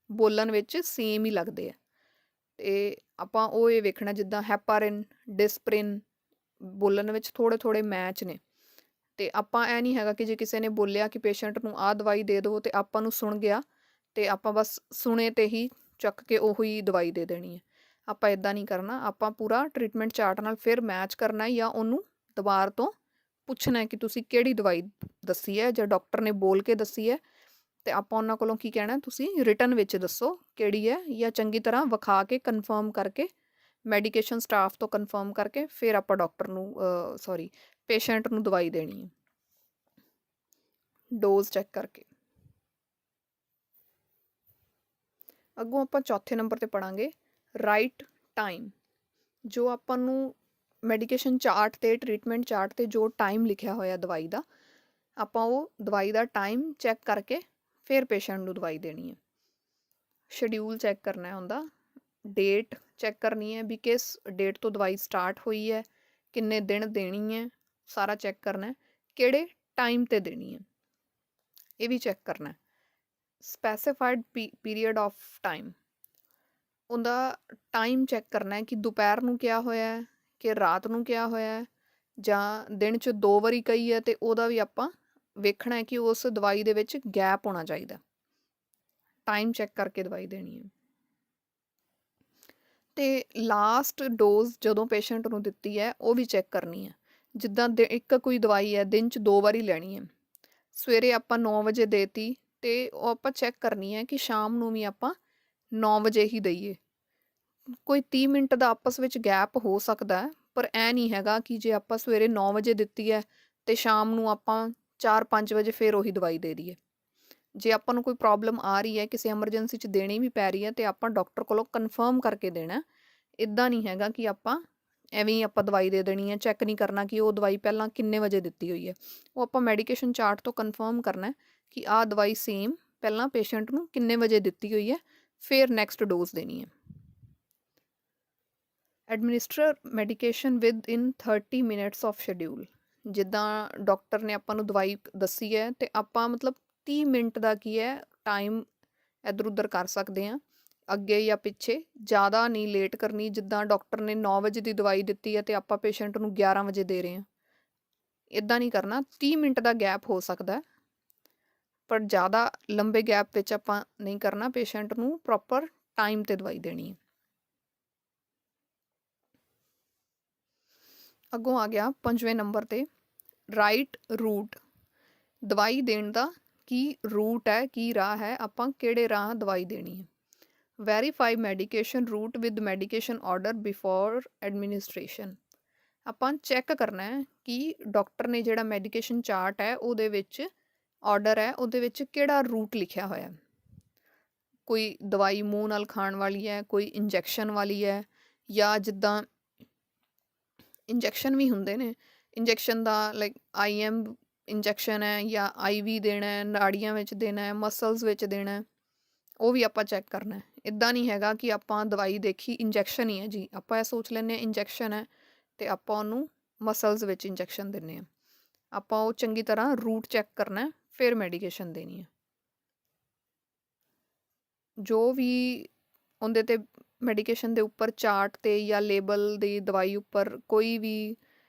A: ਬੋਲਣ ਵਿੱਚ ਸੇਮ ਹੀ ਲੱਗਦੇ ਆ, ਅਤੇ ਆਪਾਂ ਉਹ ਇਹ ਵੇਖਣਾ, ਜਿੱਦਾਂ ਹੈਪਾਰਿਨ, ਡਿਸਪ੍ਰਿਨ, ਬੋਲਣ ਵਿੱਚ ਥੋੜ੍ਹੇ ਥੋੜ੍ਹੇ ਮੈਚ ਨੇ, ਅਤੇ ਆਪਾਂ ਇਹ ਨਹੀਂ ਹੈਗਾ ਕਿ ਜੇ ਕਿਸੇ ਨੇ ਬੋਲਿਆ ਕਿ ਪੇਸ਼ੈਂਟ ਨੂੰ ਆਹ ਦਵਾਈ ਦੇ ਦਿਓ ਅਤੇ ਆਪਾਂ ਨੂੰ ਸੁਣ ਗਿਆ ਅਤੇ ਆਪਾਂ ਬਸ ਸੁਣੇ 'ਤੇ ਹੀ ਚੱਕ ਕੇ ਉਹੀ ਦਵਾਈ ਦੇ ਦੇਣੀ ਹੈ। ਆਪਾਂ ਇੱਦਾਂ ਨਹੀਂ ਕਰਨਾ, ਆਪਾਂ ਪੂਰਾ ਟਰੀਟਮੈਂਟ ਚਾਰਟ ਨਾਲ ਫਿਰ ਮੈਚ ਕਰਨਾ, ਜਾਂ ਉਹਨੂੰ ਦੁਬਾਰਾ ਤੋਂ ਪੁੱਛਣਾ ਕਿ ਤੁਸੀਂ ਕਿਹੜੀ ਦਵਾਈ ਦੱਸੀ ਹੈ, ਜਾਂ ਡਾਕਟਰ ਨੇ ਬੋਲ ਕੇ ਦੱਸੀ ਹੈ, ਅਤੇ ਆਪਾਂ ਉਹਨਾਂ ਕੋਲੋਂ ਕੀ ਕਹਿਣਾ, ਤੁਸੀਂ ਰਿਟਨ ਵਿੱਚ ਦੱਸੋ ਕਿਹੜੀ ਹੈ, ਜਾਂ ਚੰਗੀ ਤਰ੍ਹਾਂ ਵਿਖਾ ਕੇ ਕਨਫਰਮ ਕਰਕੇ, ਮੈਡੀਕੇਸ਼ਨ ਸਟਾਫ ਤੋਂ ਕਨਫਰਮ ਕਰਕੇ ਫਿਰ ਆਪਾਂ ਡਾਕਟਰ ਨੂੰ ਪੇਸ਼ੈਂਟ ਨੂੰ ਦਵਾਈ ਦੇਣੀ ਹੈ, ਡੋਜ਼ ਚੈੱਕ ਕਰਕੇ। ਅੱਗੋਂ ਆਪਾਂ ਚੌਥੇ ਨੰਬਰ 'ਤੇ ਪੜ੍ਹਾਂਗੇ ਰਾਈਟ ਟਾਈਮ। ਜੋ ਆਪਾਂ ਨੂੰ ਮੈਡੀਕੇਸ਼ਨ ਚਾਰਟ 'ਤੇ, ਟਰੀਟਮੈਂਟ ਚਾਰਟ 'ਤੇ ਜੋ ਟਾਈਮ ਲਿਖਿਆ ਹੋਇਆ ਦਵਾਈ ਦਾ, ਆਪਾਂ ਉਹ ਦਵਾਈ ਦਾ ਟਾਈਮ ਚੈੱਕ ਕਰਕੇ ਫਿਰ ਪੇਸ਼ੈਂਟ ਨੂੰ ਦਵਾਈ ਦੇਣੀ ਹੈ। ਸ਼ਡਿਊਲ ਚੈੱਕ ਕਰਨਾ ਹੁੰਦਾ, ਡੇਟ ਚੈੱਕ ਕਰਨੀ ਹੈ ਵੀ ਕਿਸ ਡੇਟ ਤੋਂ ਦਵਾਈ ਸਟਾਰਟ ਹੋਈ ਹੈ, ਕਿੰਨੇ ਦਿਨ ਦੇਣੀ ਹੈ, ਸਾਰਾ ਚੈੱਕ ਕਰਨਾ, ਕਿਹੜੇ ਟਾਈਮ 'ਤੇ ਦੇਣੀ ਹੈ ਇਹ ਵੀ ਚੈੱਕ ਕਰਨਾ। ਸਪੈਸੀਫਾਈਡ ਪੀਰੀਅਡ ਆਫ ਟਾਈਮ, ਉਹਦਾ ਟਾਈਮ ਚੈੱਕ ਕਰਨਾ ਕਿ ਦੁਪਹਿਰ ਨੂੰ ਕਿਹਾ ਹੋਇਆ ਕਿ ਰਾਤ ਨੂੰ ਕਿਹਾ ਹੋਇਆ, ਜਾਂ ਦਿਨ 'ਚ 2 ਵਾਰੀ ਕਹੀ ਹੈ, ਅਤੇ ਉਹਦਾ ਵੀ ਆਪਾਂ ਵੇਖਣਾ ਕਿ ਉਸ ਦਵਾਈ ਦੇ ਵਿੱਚ ਗੈਪ ਹੋਣਾ ਚਾਹੀਦਾ, ਟਾਈਮ ਚੈੱਕ ਕਰਕੇ ਦਵਾਈ ਦੇਣੀ ਹੈ। ਅਤੇ ਲਾਸਟ ਡੋਜ਼ ਜਦੋਂ ਪੇਸ਼ੈਂਟ ਨੂੰ ਦਿੱਤੀ ਹੈ ਉਹ ਵੀ ਚੈੱਕ ਕਰਨੀ ਹੈ, ਜਿੱਦਾਂ ਇੱਕ ਕੋਈ ਦਵਾਈ ਹੈ ਦਿਨ 'ਚ 2 ਵਾਰੀ ਲੈਣੀ ਹੈ, ਸਵੇਰੇ ਆਪਾਂ 9 ਵਜੇ ਦੇਤੀ, ਅਤੇ ਉਹ ਆਪਾਂ ਚੈੱਕ ਕਰਨੀ ਹੈ ਕਿ ਸ਼ਾਮ ਨੂੰ ਵੀ ਆਪਾਂ 9 ਵਜੇ ਹੀ ਦਈਏ। ਕੋਈ 30 ਮਿੰਟ ਦਾ ਆਪਸ ਵਿੱਚ ਗੈਪ ਹੋ ਸਕਦਾ ਹੈ, ਪਰ ਐ ਨਹੀਂ ਹੈਗਾ ਕਿ ਜੇ ਆਪਾਂ ਸਵੇਰੇ 9 ਵਜੇ ਦਿੱਤੀ ਹੈ ਅਤੇ ਸ਼ਾਮ ਨੂੰ ਆਪਾਂ 4-5 ਵਜੇ ਫਿਰ ਉਹੀ ਦਵਾਈ ਦੇ ਦਈਏ। ਜੇ ਆਪਾਂ ਨੂੰ ਕੋਈ ਪ੍ਰੋਬਲਮ ਆ ਰਹੀ ਹੈ, ਕਿਸੇ ਐਮਰਜੈਂਸੀ 'ਚ ਦੇਣੀ ਵੀ ਪੈ ਰਹੀ ਹੈ, ਅਤੇ ਆਪਾਂ ਡਾਕਟਰ ਕੋਲੋਂ ਕਨਫਰਮ ਕਰਕੇ ਦੇਣਾ। ਇੱਦਾਂ ਨਹੀਂ ਹੈਗਾ ਕਿ ਆਪਾਂ ਐਵੇਂ ਹੀ ਆਪਾਂ ਦਵਾਈ ਦੇ ਦੇਣੀ ਹੈ, ਚੈੱਕ ਨਹੀਂ ਕਰਨਾ ਕਿ ਉਹ ਦਵਾਈ ਪਹਿਲਾਂ ਕਿੰਨੇ ਵਜੇ ਦਿੱਤੀ ਹੋਈ ਹੈ। ਉਹ ਆਪਾਂ ਮੈਡੀਕੇਸ਼ਨ ਚਾਰਟ ਤੋਂ ਕਨਫਰਮ ਕਰਨਾ ਕਿ ਆਹ ਦਵਾਈ ਸੇਮ ਪਹਿਲਾਂ ਪੇਸ਼ੈਂਟ ਨੂੰ ਕਿੰਨੇ ਵਜੇ ਦਿੱਤੀ ਹੋਈ ਹੈ, ਫਿਰ ਨੈਕਸਟ ਡੋਜ਼ ਦੇਣੀ ਹੈ। Administer medication with in 30 minutes of schedule, ਜਿੱਦਾਂ ਡਾਕਟਰ ਨੇ ਆਪਾਂ ਨੂੰ ਦਵਾਈ ਦੱਸੀ ਹੈ ਅਤੇ ਆਪਾਂ ਮਤਲਬ 30 ਮਿੰਟ ਦਾ ਕੀ ਹੈ ਟਾਈਮ ਇੱਧਰ ਉੱਧਰ ਕਰ ਸਕਦੇ ਹਾਂ, ਅੱਗੇ ਜਾਂ ਪਿੱਛੇ, ਜ਼ਿਆਦਾ ਨਹੀਂ ਲੇਟ ਕਰਨੀ। ਜਿੱਦਾਂ ਡਾਕਟਰ ਨੇ 9 ਵਜੇ ਦੀ ਦਵਾਈ ਦਿੱਤੀ ਹੈ ਅਤੇ ਆਪਾਂ ਪੇਸ਼ੈਂਟ ਨੂੰ 11 ਵਜੇ ਦੇ ਰਹੇ ਹਾਂ, ਇੱਦਾਂ ਨਹੀਂ ਕਰਨਾ। 30 ਮਿੰਟ ਦਾ ਗੈਪ ਹੋ ਸਕਦਾ, ਪਰ ਜ਼ਿਆਦਾ ਲੰਬੇ ਗੈਪ ਵਿੱਚ ਆਪਾਂ ਨਹੀਂ ਕਰਨਾ, ਪੇਸ਼ੈਂਟ ਨੂੰ ਪ੍ਰੋਪਰ ਟਾਈਮ 'ਤੇ ਦਵਾਈ ਦੇਣੀ ਹੈ। ਅੱਗੋਂ ਆ ਗਿਆ 5ਵੇਂ ਨੰਬਰ 'ਤੇ ਰਾਈਟ ਰੂਟ, ਦਵਾਈ ਦੇਣ ਦਾ ਕੀ ਰੂਟ ਹੈ, ਕੀ ਰਾਹ ਹੈ, ਆਪਾਂ ਕਿਹੜੇ ਰਾਹ ਦਵਾਈ ਦੇਣੀ ਹੈ। Verify medication route with medication order before administration, ਆਪਾਂ ਚੈੱਕ ਕਰਨਾ ਹੈ ਕਿ ਡਾਕਟਰ ਨੇ ਜਿਹੜਾ ਮੈਡੀਕੇਸ਼ਨ ਚਾਰਟ ਹੈ ਉਹਦੇ ਵਿੱਚ ਆਰਡਰ ਹੈ, ਉਹਦੇ ਵਿੱਚ ਕਿਹੜਾ ਰੂਟ ਲਿਖਿਆ ਹੋਇਆ। ਕੋਈ ਦਵਾਈ ਮੂੰਹ ਨਾਲ ਖਾਣ ਵਾਲੀ ਹੈ, ਕੋਈ ਇੰਜੈਕਸ਼ਨ ਵਾਲੀ ਹੈ, ਜਾਂ ਜਿੱਦਾਂ ਇੰਜੈਕਸ਼ਨ ਵੀ ਹੁੰਦੇ ਨੇ, ਇੰਜੈਕਸ਼ਨ ਦਾ ਲਾਈਕ IM ਇੰਜੈਕਸ਼ਨ ਹੈ, ਜਾਂ IV ਦੇਣਾ ਹੈ, ਨਾੜੀਆਂ ਵਿੱਚ ਦੇਣਾ ਹੈ, ਮਸਲਸ ਵਿੱਚ ਦੇਣਾ ਹੈ, ਉਹ ਵੀ ਆਪਾਂ ਚੈੱਕ ਕਰਨਾ। ਇੱਦਾਂ ਨਹੀਂ ਹੈਗਾ ਕਿ ਆਪਾਂ ਦਵਾਈ ਦੇਖੀ ਇੰਜੈਕਸ਼ਨ ਹੀ ਹੈ ਜੀ, ਆਪਾਂ ਇਹ ਸੋਚ ਲੈਂਦੇ ਹਾਂ ਇੰਜੈਕਸ਼ਨ ਹੈ ਅਤੇ ਆਪਾਂ ਉਹਨੂੰ ਮਸਲਸ ਵਿੱਚ ਇੰਜੈਕਸ਼ਨ ਦਿੰਦੇ ਹਾਂ। ਆਪਾਂ ਉਹ ਚੰਗੀ ਤਰ੍ਹਾਂ ਰੂਟ ਚੈੱਕ ਕਰਨਾ, ਫਿਰ ਮੈਡੀਕੇਸ਼ਨ ਦੇਣੀ ਹੈ। ਜੋ ਵੀ ਉਹਦੇ 'ਤੇ ਮੈਡੀਕੇਸ਼ਨ ਦੇ ਉੱਪਰ ਚਾਰਟ 'ਤੇ ਜਾਂ ਲੇਬਲ ਦੀ ਦਵਾਈ ਉੱਪਰ ਕੋਈ ਵੀ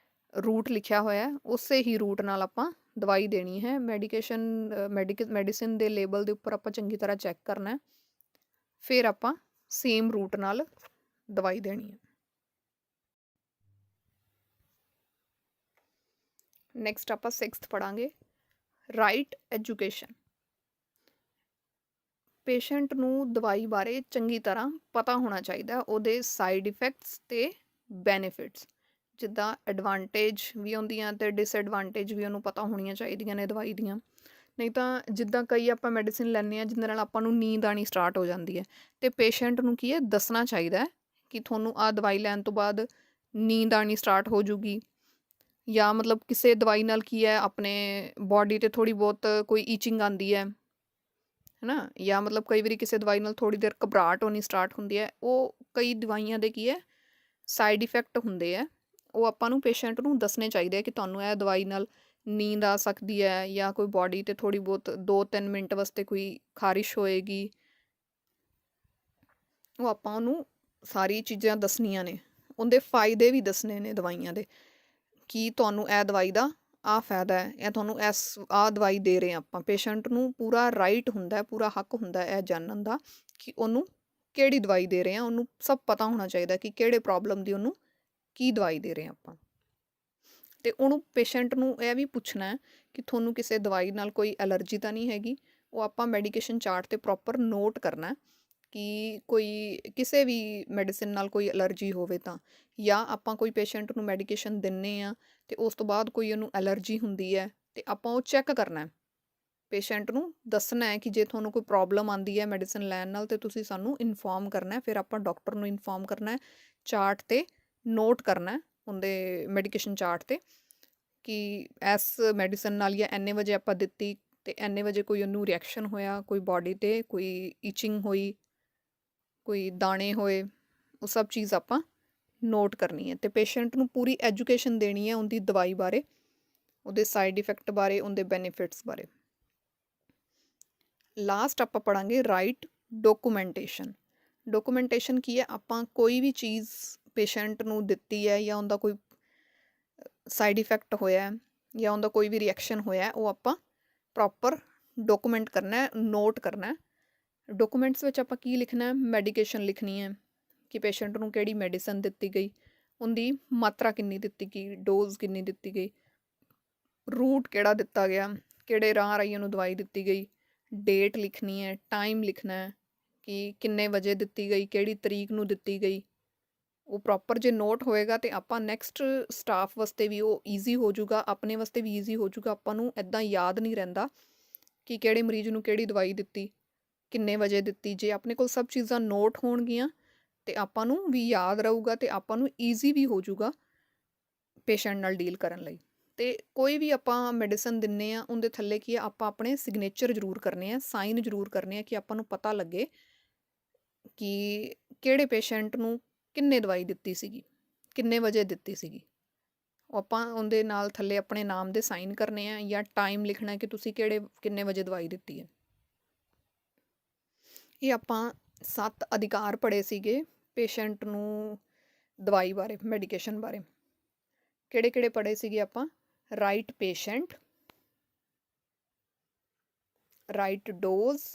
A: ਰੂਟ ਲਿਖਿਆ ਹੋਇਆ, ਉਸੇ ਹੀ ਰੂਟ ਨਾਲ ਆਪਾਂ ਦਵਾਈ ਦੇਣੀ ਹੈ। ਮੈਡੀਸਿਨ ਦੇ ਲੇਬਲ ਦੇ ਉੱਪਰ ਆਪਾਂ ਚੰਗੀ ਤਰ੍ਹਾਂ ਚੈੱਕ ਕਰਨਾ, ਫਿਰ ਆਪਾਂ ਸੇਮ ਰੂਟ ਨਾਲ ਦਵਾਈ ਦੇਣੀ ਹੈ। ਨੈਕਸਟ ਆਪਾਂ 6th ਪੜ੍ਹਾਂਗੇ ਰਾਈਟ ਐਜੂਕੇਸ਼ਨ। ਪੇਸ਼ੈਂਟ ਨੂੰ ਦਵਾਈ ਬਾਰੇ ਚੰਗੀ ਤਰ੍ਹਾਂ ਪਤਾ ਹੋਣਾ ਚਾਹੀਦਾ, ਉਹਦੇ ਸਾਈਡ ਇਫੈਕਟਸ ਅਤੇ ਬੈਨੀਫਿਟਸ। ਜਿੱਦਾਂ ਐਡਵਾਂਟੇਜ ਵੀ ਹੁੰਦੀਆਂ ਅਤੇ ਡਿਸਐਡਵਾਂਟੇਜ ਵੀ ਉਹਨੂੰ ਪਤਾ ਹੋਣੀਆਂ ਚਾਹੀਦੀਆਂ ਨੇ ਦਵਾਈ ਦੀਆਂ। ਨਹੀਂ ਤਾਂ ਜਿੱਦਾਂ ਕਈ ਆਪਾਂ ਮੈਡੀਸਿਨ ਲੈਂਦੇ ਹਾਂ ਜਿਹਦੇ ਨਾਲ ਆਪਾਂ ਨੂੰ ਨੀਂਦ ਆਉਣੀ ਸਟਾਰਟ ਹੋ ਜਾਂਦੀ ਹੈ, ਅਤੇ ਪੇਸ਼ੈਂਟ ਨੂੰ ਕੀ ਹੈ ਦੱਸਣਾ ਚਾਹੀਦਾ ਹੈ ਕਿ ਤੁਹਾਨੂੰ ਆਹ ਦਵਾਈ ਲੈਣ ਤੋਂ ਬਾਅਦ ਨੀਂਦ ਆਉਣੀ ਸਟਾਰਟ ਹੋ ਜੂਗੀ, ਜਾਂ ਮਤਲਬ ਕਿਸੇ ਦਵਾਈ ਨਾਲ ਕੀ ਹੈ ਆਪਣੇ ਬੋਡੀ 'ਤੇ ਥੋੜ੍ਹੀ ਬਹੁਤ ਕੋਈ ਈਚਿੰਗ ਆਉਂਦੀ ਹੈ ਨਾ, ਜਾਂ ਮਤਲਬ ਕਈ ਵਾਰੀ ਕਿਸੇ ਦਵਾਈ ਨਾਲ ਥੋੜ੍ਹੀ ਦੇਰ ਘਬਰਾਹਟ ਹੋਣੀ ਸਟਾਰਟ ਹੁੰਦੀ ਹੈ। ਉਹ ਕਈ ਦਵਾਈਆਂ ਦੇ ਕੀ ਹੈ ਸਾਈਡ ਇਫੈਕਟ ਹੁੰਦੇ ਹੈ, ਉਹ ਆਪਾਂ ਨੂੰ ਪੇਸ਼ੈਂਟ ਨੂੰ ਦੱਸਣੇ ਚਾਹੀਦੇ ਆ ਕਿ ਤੁਹਾਨੂੰ ਇਹ ਦਵਾਈ ਨਾਲ ਨੀਂਦ ਆ ਸਕਦੀ ਹੈ, ਜਾਂ ਕੋਈ ਬੋਡੀ 'ਤੇ ਥੋੜ੍ਹੀ ਬਹੁਤ 2-3 ਮਿੰਟ ਵਾਸਤੇ ਕੋਈ ਖਾਰਿਸ਼ ਹੋਏਗੀ। ਉਹ ਆਪਾਂ ਉਹਨੂੰ ਸਾਰੀ ਚੀਜ਼ਾਂ ਦੱਸਣੀਆਂ ਨੇ, ਉਹਦੇ ਫਾਇਦੇ ਵੀ ਦੱਸਣੇ ਨੇ ਦਵਾਈਆਂ ਦੇ, ਕਿ ਤੁਹਾਨੂੰ ਇਹ ਦਵਾਈ ਦਾ ਆਹ ਫਾਇਦਾ ਹੈ, ਇਹ ਤੁਹਾਨੂੰ ਆਹ ਦਵਾਈ ਦੇ ਰਹੇ ਹਾਂ ਆਪਾਂ। ਪੇਸ਼ੈਂਟ ਨੂੰ ਪੂਰਾ ਰਾਈਟ ਹੁੰਦਾ, ਪੂਰਾ ਹੱਕ ਹੁੰਦਾ ਇਹ ਜਾਣਨ ਦਾ ਕਿ ਉਹਨੂੰ ਕਿਹੜੀ ਦਵਾਈ ਦੇ ਰਹੇ ਹਾਂ। ਉਹਨੂੰ ਸਭ ਪਤਾ ਹੋਣਾ ਚਾਹੀਦਾ ਕਿ ਕਿਹੜੇ ਪ੍ਰੋਬਲਮ ਦੀ ਉਹਨੂੰ ਕੀ ਦਵਾਈ ਦੇ ਰਹੇ ਹਾਂ ਆਪਾਂ। ਅਤੇ ਉਹਨੂੰ ਪੇਸ਼ੈਂਟ ਨੂੰ ਇਹ ਵੀ ਪੁੱਛਣਾ ਕਿ ਤੁਹਾਨੂੰ ਕਿਸੇ ਦਵਾਈ ਨਾਲ ਕੋਈ ਐਲਰਜੀ ਤਾਂ ਨਹੀਂ ਹੈਗੀ। ਉਹ ਆਪਾਂ ਮੈਡੀਕੇਸ਼ਨ ਚਾਰਟ 'ਤੇ ਪ੍ਰੋਪਰ ਨੋਟ ਕਰਨਾ ਕਿ ਕੋਈ ਕਿਸੇ ਵੀ ਮੈਡੀਸਿਨ ਨਾਲ ਕੋਈ ਐਲਰਜੀ ਹੋਵੇ ਤਾਂ, ਜਾਂ ਆਪਾਂ ਕੋਈ ਪੇਸ਼ੈਂਟ ਨੂੰ ਮੈਡੀਕੇਸ਼ਨ ਦਿੰਦੇ ਹਾਂ ਅਤੇ ਉਸ ਤੋਂ ਬਾਅਦ ਕੋਈ ਉਹਨੂੰ ਐਲਰਜੀ ਹੁੰਦੀ ਹੈ, ਅਤੇ ਆਪਾਂ ਉਹ ਚੈੱਕ ਕਰਨਾ, ਪੇਸ਼ੈਂਟ ਨੂੰ ਦੱਸਣਾ ਹੈ ਕਿ ਜੇ ਤੁਹਾਨੂੰ ਕੋਈ ਪ੍ਰੋਬਲਮ ਆਉਂਦੀ ਹੈ ਮੈਡੀਸਨ ਲੈਣ ਨਾਲ ਤਾਂ ਤੁਸੀਂ ਸਾਨੂੰ ਇਨਫੋਰਮ ਕਰਨਾ। ਫਿਰ ਆਪਾਂ ਡਾਕਟਰ ਨੂੰ ਇਨਫੋਰਮ ਕਰਨਾ, ਚਾਰਟ 'ਤੇ ਨੋਟ ਕਰਨਾ ਉਹਦੇ ਮੈਡੀਕੇਸ਼ਨ ਚਾਰਟ 'ਤੇ ਕਿ ਇਸ ਮੈਡੀਸਨ ਨਾਲ ਜਾਂ ਇੰਨੇ ਵਜੇ ਆਪਾਂ ਦਿੱਤੀ ਅਤੇ ਇੰਨੇ ਵਜੇ ਕੋਈ ਉਹਨੂੰ ਰਿਐਕਸ਼ਨ ਹੋਇਆ, ਕੋਈ ਬੋਡੀ 'ਤੇ ਕੋਈ ਈਚਿੰਗ ਹੋਈ, ਕੋਈ ਦਾਣੇ ਹੋਏ, ਉਹ ਸਭ ਚੀਜ਼ ਆਪਾਂ ਨੋਟ ਕਰਨੀ ਹੈ। ਅਤੇ ਪੇਸ਼ੈਂਟ ਨੂੰ ਪੂਰੀ ਐਜੂਕੇਸ਼ਨ ਦੇਣੀ ਹੈ ਉਹਦੀ ਦਵਾਈ ਬਾਰੇ, ਉਹਦੇ ਸਾਈਡ ਇਫੈਕਟ ਬਾਰੇ, ਉਹਦੇ ਬੈਨੀਫਿਟਸ ਬਾਰੇ। ਲਾਸਟ ਆਪਾਂ ਪੜ੍ਹਾਂਗੇ ਰਾਈਟ ਡਾਕੂਮੈਂਟੇਸ਼ਨ। ਡਾਕੂਮੈਂਟੇਸ਼ਨ ਕੀ ਹੈ, ਆਪਾਂ ਕੋਈ ਵੀ ਚੀਜ਼ ਪੇਸ਼ੈਂਟ ਨੂੰ ਦਿੱਤੀ ਹੈ ਜਾਂ ਉਹਦਾ ਕੋਈ ਸਾਈਡ ਇਫੈਕਟ ਹੋਇਆ ਜਾਂ ਉਹਦਾ ਕੋਈ ਵੀ ਰਿਐਕਸ਼ਨ ਹੋਇਆ, ਉਹ ਆਪਾਂ ਪ੍ਰੋਪਰ ਡਾਕੂਮੈਂਟ ਕਰਨਾ, ਨੋਟ ਕਰਨਾ। ਡਾਕੂਮੈਂਟਸ ਵਿੱਚ ਆਪਾਂ ਕੀ ਲਿਖਣਾ, ਮੈਡੀਕੇਸ਼ਨ ਲਿਖਣੀ ਹੈ ਕਿ ਪੇਸ਼ੈਂਟ ਨੂੰ ਕਿਹੜੀ ਮੈਡੀਸਨ ਦਿੱਤੀ ਗਈ, ਉਹਦੀ ਮਾਤਰਾ ਕਿੰਨੀ ਦਿੱਤੀ ਗਈ, ਡੋਜ਼ ਕਿੰਨੀ ਦਿੱਤੀ ਗਈ, ਰੂਟ ਕਿਹੜਾ ਦਿੱਤਾ ਗਿਆ, ਕਿਹੜੇ ਰਾਹ ਰਾਹੀਂ ਉਹਨੂੰ ਦਵਾਈ ਦਿੱਤੀ ਗਈ, ਡੇਟ ਲਿਖਣੀ ਹੈ, ਟਾਈਮ ਲਿਖਣਾ ਹੈ ਕਿ ਕਿੰਨੇ ਵਜੇ ਦਿੱਤੀ ਗਈ, ਕਿਹੜੀ ਤਰੀਕ ਨੂੰ ਦਿੱਤੀ ਗਈ। ਉਹ ਪ੍ਰੋਪਰ ਜੇ ਨੋਟ ਹੋਏਗਾ ਤਾਂ ਆਪਾਂ ਨੈਕਸਟ ਸਟਾਫ ਵਾਸਤੇ ਵੀ ਉਹ ਈਜ਼ੀ ਹੋ ਜੂਗਾ, ਆਪਣੇ ਵਾਸਤੇ ਵੀ ਈਜ਼ੀ ਹੋ ਜੂਗਾ। ਆਪਾਂ ਨੂੰ ਇੱਦਾਂ ਯਾਦ ਨਹੀਂ ਰਹਿੰਦਾ ਕਿ ਕਿਹੜੇ ਮਰੀਜ਼ ਨੂੰ ਕਿਹੜੀ ਦਵਾਈ ਦਿੱਤੀ, ਕਿੰਨੇ ਵਜੇ ਦਿੱਤੀ। ਜੇ ਆਪਣੇ ਕੋਲ ਸਭ ਚੀਜ਼ਾਂ ਨੋਟ ਹੋਣਗੀਆਂ ਅਤੇ ਆਪਾਂ ਨੂੰ ਵੀ ਯਾਦ ਰਹੂਗਾ ਅਤੇ ਆਪਾਂ ਨੂੰ ਈਜ਼ੀ ਵੀ ਹੋ ਜੂਗਾ ਪੇਸ਼ੈਂਟ ਨਾਲ ਡੀਲ ਕਰਨ ਲਈ। ਅਤੇ ਕੋਈ ਵੀ ਆਪਾਂ ਮੈਡੀਸਨ ਦਿੰਦੇ ਹਾਂ ਉਹਦੇ ਥੱਲੇ ਕੀ ਆ, ਆਪਾਂ ਆਪਣੇ ਸਿਗਨੇਚਰ ਜ਼ਰੂਰ ਕਰਨੇ ਆ, ਸਾਈਨ ਜ਼ਰੂਰ ਕਰਨੇ ਆ ਕਿ ਆਪਾਂ ਨੂੰ ਪਤਾ ਲੱਗੇ ਕਿ ਕਿਹੜੇ ਪੇਸ਼ੈਂਟ ਨੂੰ ਕਿੰਨੇ ਦਵਾਈ ਦਿੱਤੀ ਸੀਗੀ, ਕਿੰਨੇ ਵਜੇ ਦਿੱਤੀ ਸੀਗੀ। ਉਹ ਆਪਾਂ ਉਹਦੇ ਨਾਲ ਥੱਲੇ ਆਪਣੇ ਨਾਮ ਦੇ ਸਾਈਨ ਕਰਨੇ ਆ, ਜਾਂ ਟਾਈਮ ਲਿਖਣਾ ਕਿ ਤੁਸੀਂ ਕਿੰਨੇ ਵਜੇ ਦਵਾਈ ਦਿੱਤੀ ਹੈ। ਇਹ ਆਪਾਂ 7 ਅਧਿਕਾਰ ਪੜ੍ਹੇ ਸੀਗੇ ਪੇਸ਼ੈਂਟ ਨੂੰ ਦਵਾਈ ਬਾਰੇ, ਮੈਡੀਕੇਸ਼ਨ ਬਾਰੇ। ਕਿਹੜੇ ਕਿਹੜੇ ਪੜ੍ਹੇ ਸੀਗੇ ਆਪਾਂ, right patient, right dose,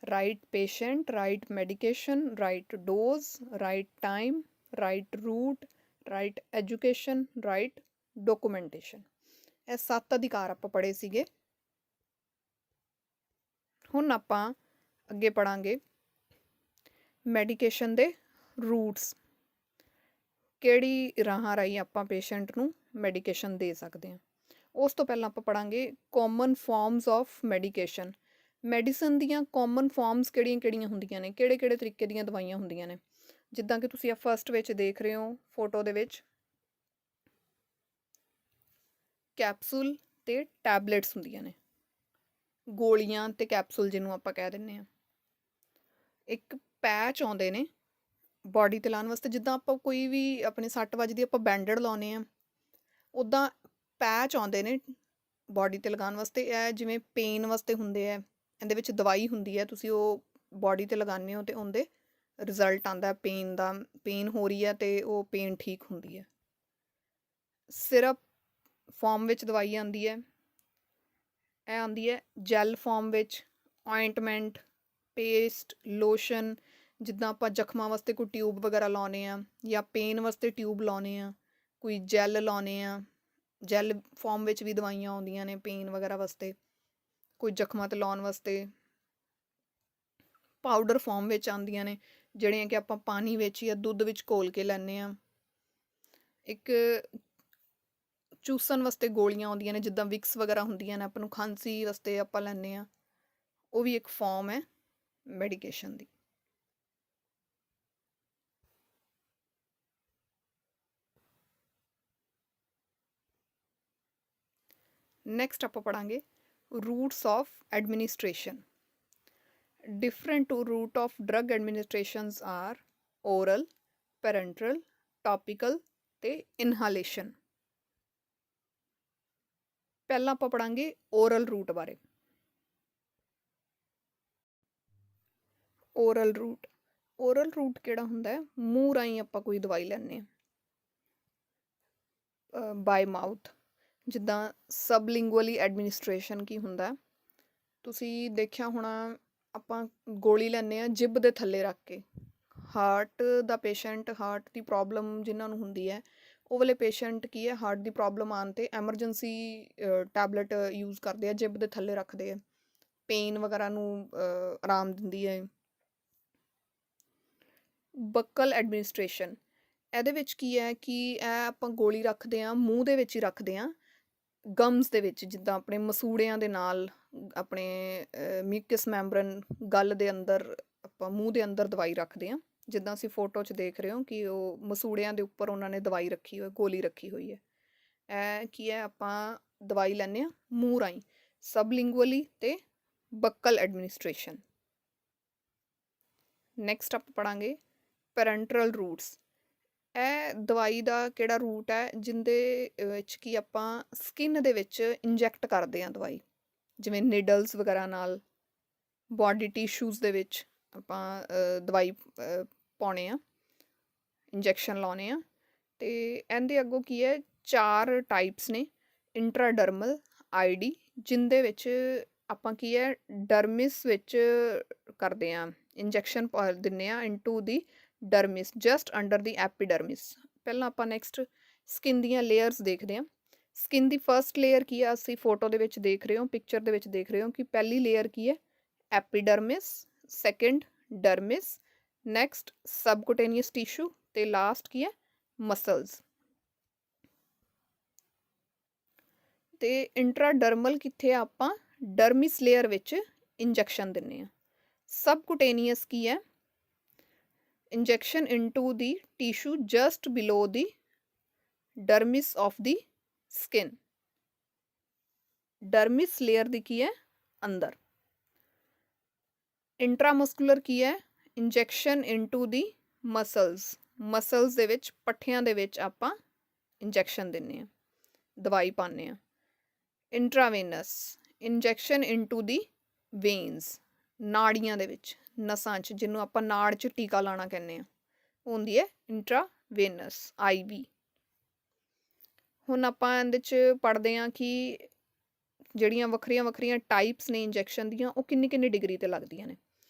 A: right patient, right medication, right dose, right time, right route, right education, right documentation। ਇਹ 7 ਅਧਿਕਾਰ ਆਪਾਂ ਪੜ੍ਹੇ ਸੀਗੇ। ਹੁਣ ਆਪਾਂ ਅੱਗੇ ਪੜ੍ਹਾਂਗੇ ਮੈਡੀਕੇਸ਼ਨ ਦੇ ਰੂਟਸ, ਕਿਹੜੀ ਰਾਹਾਂ ਰਾਹੀਂ ਆਪਾਂ ਪੇਸ਼ੈਂਟ ਨੂੰ ਮੈਡੀਕੇਸ਼ਨ ਦੇ ਸਕਦੇ ਹਾਂ। ਉਸ ਤੋਂ ਪਹਿਲਾਂ ਆਪਾਂ ਪੜ੍ਹਾਂਗੇ common forms of medication. Medicine ਦੀਆਂ ਕਾਮਨ ਫਾਰਮਸ ਕਿਹੜੀਆਂ ਕਿਹੜੀਆਂ ਹੁੰਦੀਆਂ ਨੇ, ਕਿਹੜੇ ਕਿਹੜੇ ਤਰੀਕੇ ਦੀਆਂ ਦਵਾਈਆਂ ਹੁੰਦੀਆਂ ਨੇ। ਜਿੱਦਾਂ ਕਿ ਤੁਸੀਂ ਫਸਟ ਵਿੱਚ ਦੇਖ ਰਹੇ ਹੋ ਫੋਟੋ ਦੇ ਵਿੱਚ, ਕੈਪਸੂਲ ਅਤੇ ਟੈਬਲੇਟਸ ਹੁੰਦੀਆਂ ਨੇ, ਗੋਲੀਆਂ ਅਤੇ ਕੈਪਸੂਲ ਜਿਹਨੂੰ ਆਪਾਂ ਕਹਿ ਦਿੰਦੇ ਹਾਂ। ਇੱਕ ਪੈਚ ਆਉਂਦੇ ਨੇ ਬੋਡੀ 'ਤੇ ਲਾਉਣ ਵਾਸਤੇ, ਜਿੱਦਾਂ ਆਪਾਂ ਕੋਈ ਵੀ ਆਪਣੇ ਸੱਟ ਵੱਜਦੀ ਆਪਾਂ ਬੈਂਡਡ ਲਾਉਂਦੇ ਹਾਂ, ਉੱਦਾਂ ਪੈਚ ਆਉਂਦੇ ਨੇ ਬੋਡੀ 'ਤੇ ਲਗਾਉਣ ਵਾਸਤੇ। ਇਹ ਜਿਵੇਂ ਪੇਨ ਵਾਸਤੇ ਹੁੰਦੇ ਹੈ, ਇਹਦੇ ਵਿੱਚ ਦਵਾਈ ਹੁੰਦੀ ਹੈ, ਤੁਸੀਂ ਉਹ ਬੋਡੀ 'ਤੇ ਲਗਾਉਂਦੇ ਹੋ ਅਤੇ ਉਹਦੇ ਰਿਜ਼ਲਟ ਆਉਂਦਾ ਪੇਨ ਦਾ, ਪੇਨ ਹੋ ਰਹੀ ਹੈ ਅਤੇ ਉਹ ਪੇਨ ਠੀਕ ਹੁੰਦੀ ਹੈ। ਸਿਰਪ ਫੋਰਮ ਵਿੱਚ ਦਵਾਈ ਆਉਂਦੀ ਹੈ, ਇਹ ਆਉਂਦੀ ਹੈ ਜੈਲ ਫੋਰਮ ਵਿੱਚ, ਆਇੰਟਮੈਂਟ, ਪੇਸਟ, ਲੋਸ਼ਨ। ਜਿੱਦਾਂ ਆਪਾਂ ਜ਼ਖਮਾਂ ਵਾਸਤੇ ਕੋਈ ਟਿਊਬ ਵਗੈਰਾ ਲਾਉਂਦੇ ਹਾਂ, ਜਾਂ ਪੇਨ ਵਾਸਤੇ ਟਿਊਬ ਲਾਉਂਦੇ ਹਾਂ, ਕੋਈ ਜੈਲ ਲਾਉਂਦੇ ਹਾਂ, ਜੈਲ ਫੋਰਮ ਵਿੱਚ ਵੀ ਦਵਾਈਆਂ ਆਉਂਦੀਆਂ ਨੇ ਪੇਨ ਵਗੈਰਾ ਵਾਸਤੇ, ਕੋਈ ਜ਼ਖਮਾਂ 'ਤੇ ਲਾਉਣ ਵਾਸਤੇ। ਪਾਊਡਰ ਫੋਰਮ ਵਿੱਚ ਆਉਂਦੀਆਂ ਨੇ, ਜਿਹੜੀਆਂ ਕਿ ਆਪਾਂ ਪਾਣੀ ਵਿੱਚ ਜਾਂ ਦੁੱਧ ਵਿੱਚ ਘੋਲ ਕੇ ਲੈਂਦੇ ਹਾਂ। ਇੱਕ ਚੂਸਣ ਵਾਸਤੇ ਗੋਲੀਆਂ ਆਉਂਦੀਆਂ ਨੇ, ਜਿੱਦਾਂ ਵਿਕਸ ਵਗੈਰਾ ਹੁੰਦੀਆਂ ਨੇ, ਆਪਾਂ ਨੂੰ ਖਾਂਸੀ ਵਾਸਤੇ ਆਪਾਂ ਲੈਂਦੇ ਹਾਂ, ਉਹ ਵੀ ਇੱਕ ਫਾਰਮ ਹੈ ਮੈਡੀਕੇਸ਼ਨ ਦੀ। ਨੈਕਸਟ ਆਪਾਂ ਪੜਾਂਗੇ routes of administration. Different route of drug administrations are oral, parenteral, topical ਤੇ ਇਨਹਾਲੇਸ਼ਨ। ਪਹਿਲਾਂ ਆਪਾਂ ਪੜਾਂਗੇ ਓਰਲ ਰੂਟ ਬਾਰੇ। ਓਰਲ ਰੂਟ, ਓਰਲ ਰੂਟ ਕਿਹੜਾ ਹੁੰਦਾ ਹੈ? ਮੂੰਹ ਰਾਹੀਂ ਆਪਾਂ ਕੋਈ ਦਵਾਈ ਲੈਂਦੇ ਹਾਂ ਬਾਈ ਮਾਊਥ। ਜਿੱਦਾਂ ਸਬਲਿੰਗੁਅਲੀ ਐਡਮਿਨਿਸਟ੍ਰੇਸ਼ਨ ਕੀ ਹੁੰਦਾ, ਤੁਸੀਂ ਦੇਖਿਆ ਹੋਣਾ, ਆਪਾਂ ਗੋਲੀ ਲੈਂਦੇ ਹਾਂ ਜਿਬ ਦੇ ਥੱਲੇ ਰੱਖ ਕੇ। ਹਾਰਟ ਦਾ ਪੇਸ਼ੈਂਟ, ਹਾਰਟ ਦੀ ਪ੍ਰੋਬਲਮ ਜਿਨ੍ਹਾਂ ਨੂੰ ਹੁੰਦੀ ਹੈ, ਉਹ ਵਾਲੇ ਪੇਸ਼ੈਂਟ ਕੀ ਹੈ, ਹਾਰਟ ਦੀ ਪ੍ਰੋਬਲਮ ਆਉਣ 'ਤੇ ਐਮਰਜੈਂਸੀ ਟੈਬਲੇਟ ਯੂਜ਼ ਕਰਦੇ ਆ, ਜਿਬ ਦੇ ਥੱਲੇ ਰੱਖਦੇ ਆ, ਪੇਨ ਵਗੈਰਾ ਨੂੰ ਆਰਾਮ ਦਿੰਦੀ ਹੈ। ਬਕਲ ਐਡਮਿਨਿਸਟ੍ਰੇਸ਼ਨ, ਇਹਦੇ ਵਿੱਚ ਕੀ ਹੈ ਕਿ ਇਹ ਆਪਾਂ ਗੋਲੀ ਰੱਖਦੇ ਹਾਂ, ਮੂੰਹ ਦੇ ਵਿੱਚ ਹੀ ਰੱਖਦੇ ਹਾਂ, ਗਮਸ ਦੇ ਵਿੱਚ, ਜਿੱਦਾਂ ਆਪਣੇ ਮਸੂੜਿਆਂ ਦੇ ਨਾਲ, ਆਪਣੇ ਮਿਊਕਸ ਮੈਂਬਰਨ, ਗਲ ਦੇ ਅੰਦਰ, ਆਪਾਂ ਮੂੰਹ ਦੇ ਅੰਦਰ ਦਵਾਈ ਰੱਖਦੇ ਹਾਂ। ਜਿੱਦਾਂ ਅਸੀਂ ਫੋਟੋ 'ਚ ਦੇਖ ਰਹੇ ਹੋ ਕਿ ਉਹ ਮਸੂੜਿਆਂ ਦੇ ਉੱਪਰ ਉਹਨਾਂ ਨੇ ਦਵਾਈ ਰੱਖੀ ਹੋਈ, ਗੋਲੀ ਰੱਖੀ ਹੋਈ ਹੈ। ਇਹ ਕੀ ਹੈ, ਆਪਾਂ ਦਵਾਈ ਲੈਂਦੇ ਹਾਂ ਮੂੰਹ ਰਾਹੀਂ, ਸਬਲਿੰਗੁਅਲੀ ਤੇ ਬਕਲ ਐਡਮਿਨਿਸਟ੍ਰੇਸ਼ਨ। ਨੈਕਸਟ ਆਪਾਂ ਪੜਾਂਗੇ ਪੈਰੈਂਟਰਲ ਰੂਟਸ। ਇਹ ਦਵਾਈ ਦਾ ਕਿਹੜਾ ਰੂਟ ਹੈ ਜਿਹਦੇ ਵਿੱਚ ਕਿ ਆਪਾਂ ਸਕਿਨ ਦੇ ਵਿੱਚ ਇੰਜੈਕਟ ਕਰਦੇ ਹਾਂ ਦਵਾਈ, ਜਿਵੇਂ ਨੀਡਲਸ ਵਗੈਰਾ ਨਾਲ, ਬੋਡੀ ਟਿਸ਼ੂਜ਼ ਦੇ ਵਿੱਚ ਆਪਾਂ ਦਵਾਈ ਪਾਉਣੇ ਆ, ਇੰਜੈਕਸ਼ਨ ਲਾਉਣੇ ਆ। ਅਤੇ ਇਹਦੇ ਅੱਗੋਂ ਕੀ ਹੈ, 4 ਟਾਈਪਸ ਨੇ। ਇੰਟਰਾਡਰਮਲ, ਆਈਡੀ, ਜਿਹਦੇ ਵਿੱਚ ਆਪਾਂ ਕੀ ਹੈ, ਡਰਮਿਸ ਵਿੱਚ ਕਰਦੇ ਹਾਂ, ਇੰਜੈਕਸ਼ਨ ਪਾ ਦਿੰਦੇ ਹਾਂ ਇਨਟੂ ਦੀ ਡਰਮਿਸ, ਜਸਟ ਅੰਡਰ ਦੀ ਐਪੀਡਰਮਿਸ। ਪਹਿਲਾਂ ਆਪਾਂ ਨੈਕਸਟ ਸਕਿਨ ਦੀਆਂ ਲੇਅਰਸ ਦੇਖਦੇ ਹਾਂ। ਸਕਿਨ ਦੀ ਫਸਟ ਲੇਅਰ ਕੀ ਆ, ਅਸੀਂ ਫੋਟੋ ਦੇ ਵਿੱਚ ਦੇਖ ਰਹੇ ਹੋ, ਪਿਕਚਰ ਦੇ ਵਿੱਚ ਦੇਖ ਰਹੇ ਹੋ ਕਿ ਪਹਿਲੀ ਲੇਅਰ ਕੀ ਹੈ, ਐਪੀਡਰਮਿਸ, ਸੈਕਿੰਡ ਡਰਮਿਸ, ਨੈਕਸਟ ਸਬਕੁਟੇਨੀਅਸ ਟਿਸ਼ੂ ਤੇ ਲਾਸਟ ਕੀ ਹੈ, ਮਸਲਸ। ਤੇ ਇੰਟਰਾਡਰਮਲ ਕਿੱਥੇ ਆ, ਆਪਾਂ ਡਰਮਿਸ ਲੇਅਰ ਵਿੱਚ ਇੰਜੈਕਸ਼ਨ ਦਿੰਦੇ ਹਾਂ। ਸਬਕੁਟੇਨੀਅਸ ਕੀ ਹੈ, injection into the tissue just below the dermis of the skin. Dermis layer ਦੀ ਕੀ ਹੈ, ਅੰਦਰ। ਇੰਟਰਾਮਸਕੂਲਰ ਕੀ ਹੈ, injection into the muscles, muscles ਦੇ ਵਿੱਚ, ਪੱਠਿਆਂ ਦੇ ਵਿੱਚ ਆਪਾਂ ਇੰਜੈਕਸ਼ਨ ਦਿੰਦੇ ਹਾਂ, ਦਵਾਈ ਪਾਉਂਦੇ ਹਾਂ। ਇੰਟਰਾਵੇਨਸ, ਇੰਜੈਕਸ਼ਨ ਇਨਟੂ ਦੀ ਵੇਨਸ, ਨਾੜੀਆਂ ਦੇ ਵਿੱਚ, ਨਸਾਂ 'ਚ, ਜਿਹਨੂੰ ਆਪਾਂ ਨਾੜ 'ਚ ਟੀਕਾ ਲਾਉਣਾ ਕਹਿੰਦੇ ਹਾਂ, ਹੁੰਦੀ ਹੈ ਇੰਟਰਾਵੇਨਸ, IV। ਹੁਣ ਆਪਾਂ ਇਹਦੇ 'ਚ ਪੜ੍ਹਦੇ ਹਾਂ ਕਿ ਜਿਹੜੀਆਂ ਵੱਖਰੀਆਂ ਵੱਖਰੀਆਂ ਟਾਈਪਸ ਨੇ ਇੰਜੈਕਸ਼ਨ ਦੀਆਂ, ਉਹ ਕਿੰਨੀ ਕਿੰਨੀ ਡਿਗਰੀ 'ਤੇ ਲੱਗਦੀਆਂ ਨੇ।